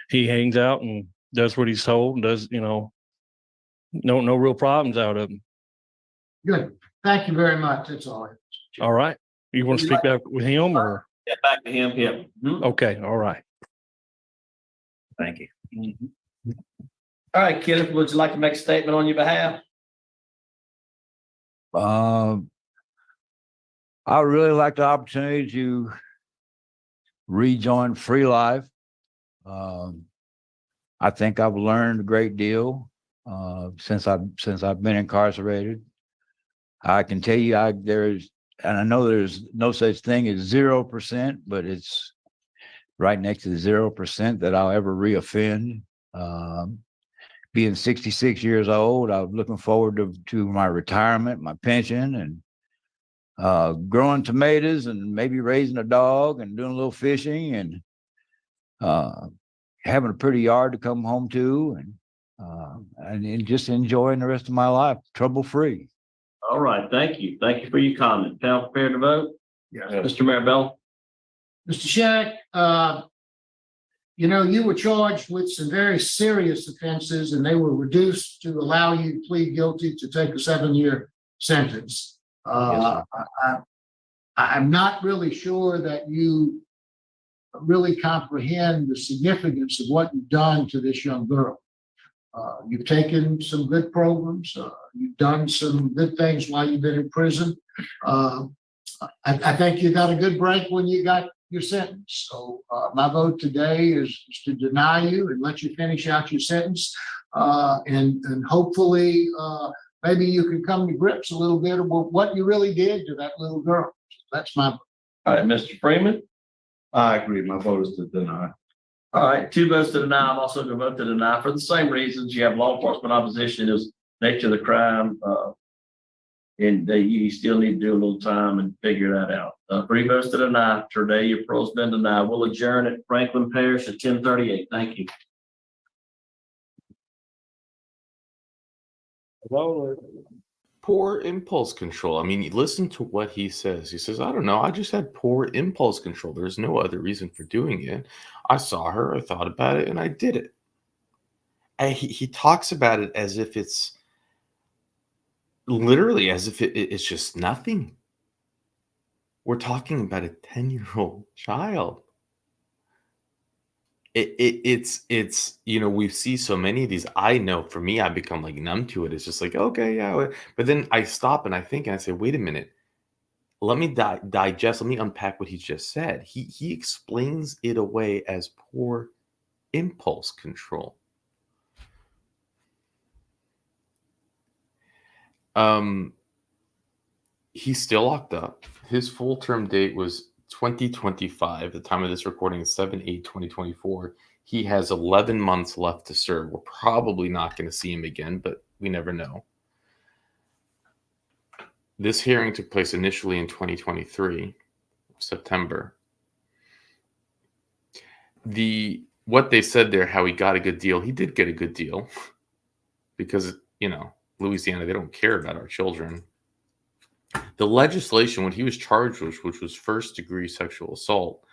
he hangs out and does what he's told, and does no real problems out of him. Good. Thank you very much. That's all. All right. You want to speak back with him, or? Yeah, back to him. Yeah. Okay. All right. Thank you. All right, Kenneth, would you like to make a statement on your behalf? I would really like the opportunity to rejoin free life. I think I've learned a great deal since I've been incarcerated. I can tell you, and I know there's no such thing as 0%, but it's right next to 0% that I'll ever reoffend. Being 66 years old, I'm looking forward to my retirement, my pension, and growing tomatoes and maybe raising a dog and doing a little fishing and having a pretty yard to come home to and just enjoying the rest of my life trouble free. All right, thank you. Thank you for your comment. Panel prepared to vote? Yes. Mr. Marabella? Mr. Shack, you were charged with some very serious offenses and they were reduced to allow you to plead guilty to take a 7-year sentence. I'm not really sure that you really comprehend the significance of what you've done to this young girl. You've taken some good programs. You've done some good things while you've been in prison. I think you got a good break when you got your sentence. So my vote today is to deny you and let you finish out your sentence. And hopefully maybe you can come to grips a little bit about what you really did to that little girl. That's my vote. All right, Mr. Freeman? I agree. My vote is to deny. All right, 2 votes to deny. I'm also going to vote to deny for the same reasons. You have law enforcement opposition is nature of the crime. And you still need to do a little time and figure that out. 3 votes to deny. Today, your parole's been denied. We'll adjourn at Franklin Parish at 10:38. Thank you. Poor impulse control. I mean, listen to what he says. He says, I don't know. I just had poor impulse control. There's no other reason for doing it. I saw her, I thought about it, and I did it. And he talks about it as if it's literally as if it's just nothing. We're talking about a 10-year-old child. It's we see so many of these. I know for me, I become like numb to it. It's just like, okay, yeah. But then I stop and I think and I say, wait a minute. Let me digest. Let me unpack what he just said. He explains it away as poor impulse control. He's still locked up. His full term date was 2025. The time of this recording is 7/8/2024. He has 11 months left to serve. We're probably not going to see him again, but we never know. This hearing took place initially in 2023, September. What they said there, how he got a good deal, he did get a good deal because, Louisiana, they don't care about our children. The legislation, when he was charged, which was first-degree sexual assault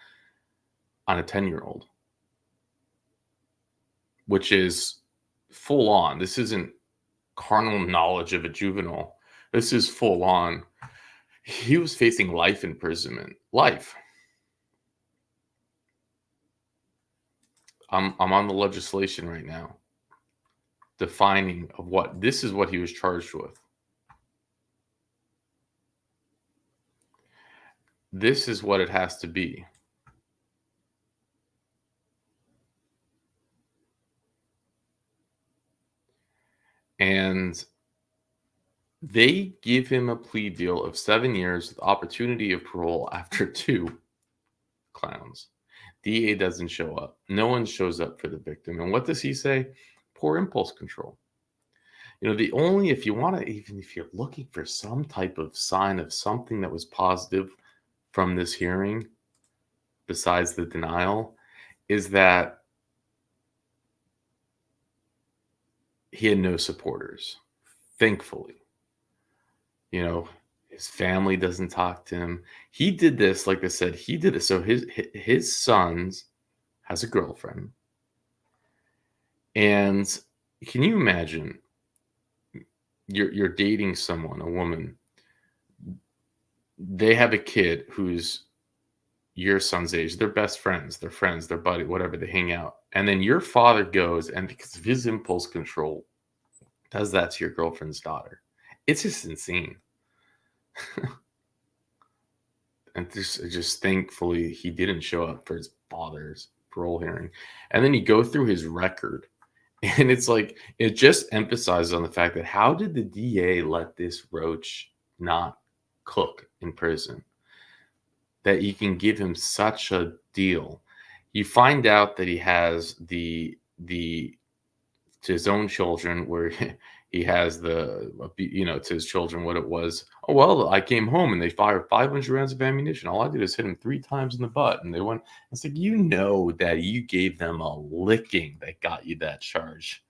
on a 10-year-old, which is full on. This isn't carnal knowledge of a juvenile. This is full on. He was facing life imprisonment. Life. I'm on the legislation right now, defining of what this is what he was charged with. This is what it has to be. And they give him a plea deal of 7 years with opportunity of parole after 2 clowns. DA doesn't show up. No one shows up for the victim. And what does he say? Poor impulse control. If you're looking for some type of sign of something that was positive from this hearing, besides the denial, is that he had no supporters, thankfully. His family doesn't talk to him. He did this, like I said, he did it. So his sons has a girlfriend. And can you imagine you're dating someone, a woman, they have a kid who's your son's age. They're best friends. They're friends. They're buddy, whatever. They hang out. And then your father goes and because of his impulse control, does that to your girlfriend's daughter. It's just insane. And just thankfully he didn't show up for his father's parole hearing. And then you go through his record, and it's like it just emphasizes on the fact that how did the DA let this roach not cook in prison? That you can give him such a deal. You find out that he has the to his own children, where he has to his children what it was. Oh, well, I came home and they fired 500 rounds of ammunition. All I did is hit him 3 times in the butt. And they went, it's like, that you gave them a licking that got you that charge.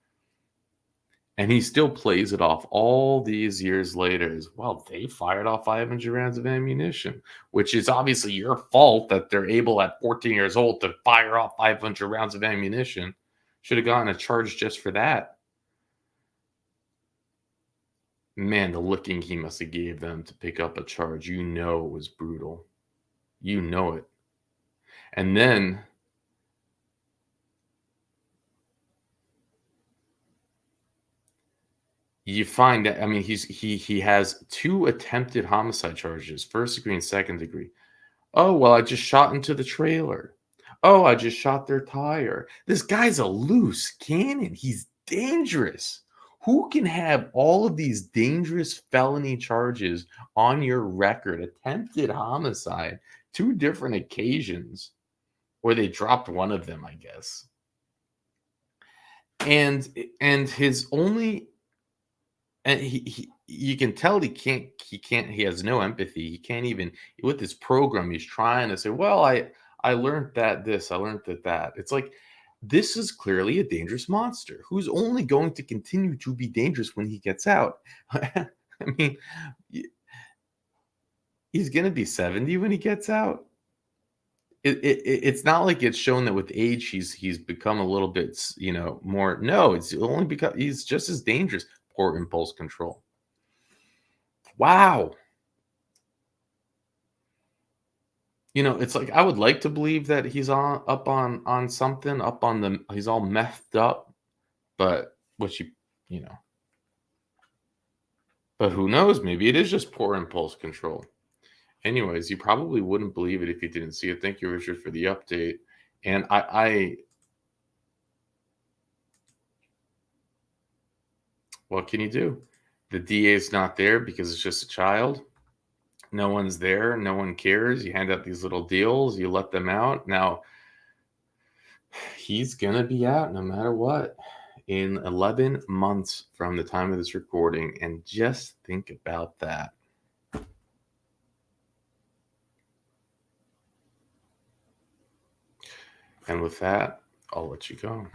And he still plays it off all these years later as, well, they fired off 500 rounds of ammunition, which is obviously your fault that they're able at 14 years old to fire off 500 rounds of ammunition. Should have gotten a charge just for that. Man, the licking he must have gave them to pick up a charge, it was brutal. You know it. And then you find that, I mean, he has 2 attempted homicide charges, first degree and second degree. Oh, well, I just shot into the trailer. Oh, I just shot their tire. This guy's a loose cannon. He's dangerous. Who can have all of these dangerous felony charges on your record? Attempted homicide, 2 different occasions, or they dropped one of them, I guess. And his only, and you can tell he has no empathy. He can't even, with this program, he's trying to say, well, I learned that this, I learned that. It's like, this is clearly a dangerous monster who's only going to continue to be dangerous when he gets out. I mean, he's going to be 70 when he gets out. It's not like it's shown that with age he's become a little bit, more. No, it's only because he's just as dangerous. Poor impulse control. Wow. It's like I would like to believe that he's up on something, he's all methed up, but but who knows? Maybe it is just poor impulse control. Anyways, you probably wouldn't believe it if you didn't see it. Thank you, Richard, for the update. And what can you do? The DA is not there because it's just a child. No one's there. No one cares. You hand out these little deals. You let them out. Now, he's going to be out no matter what in 11 months from the time of this recording. And just think about that. And with that, I'll let you go.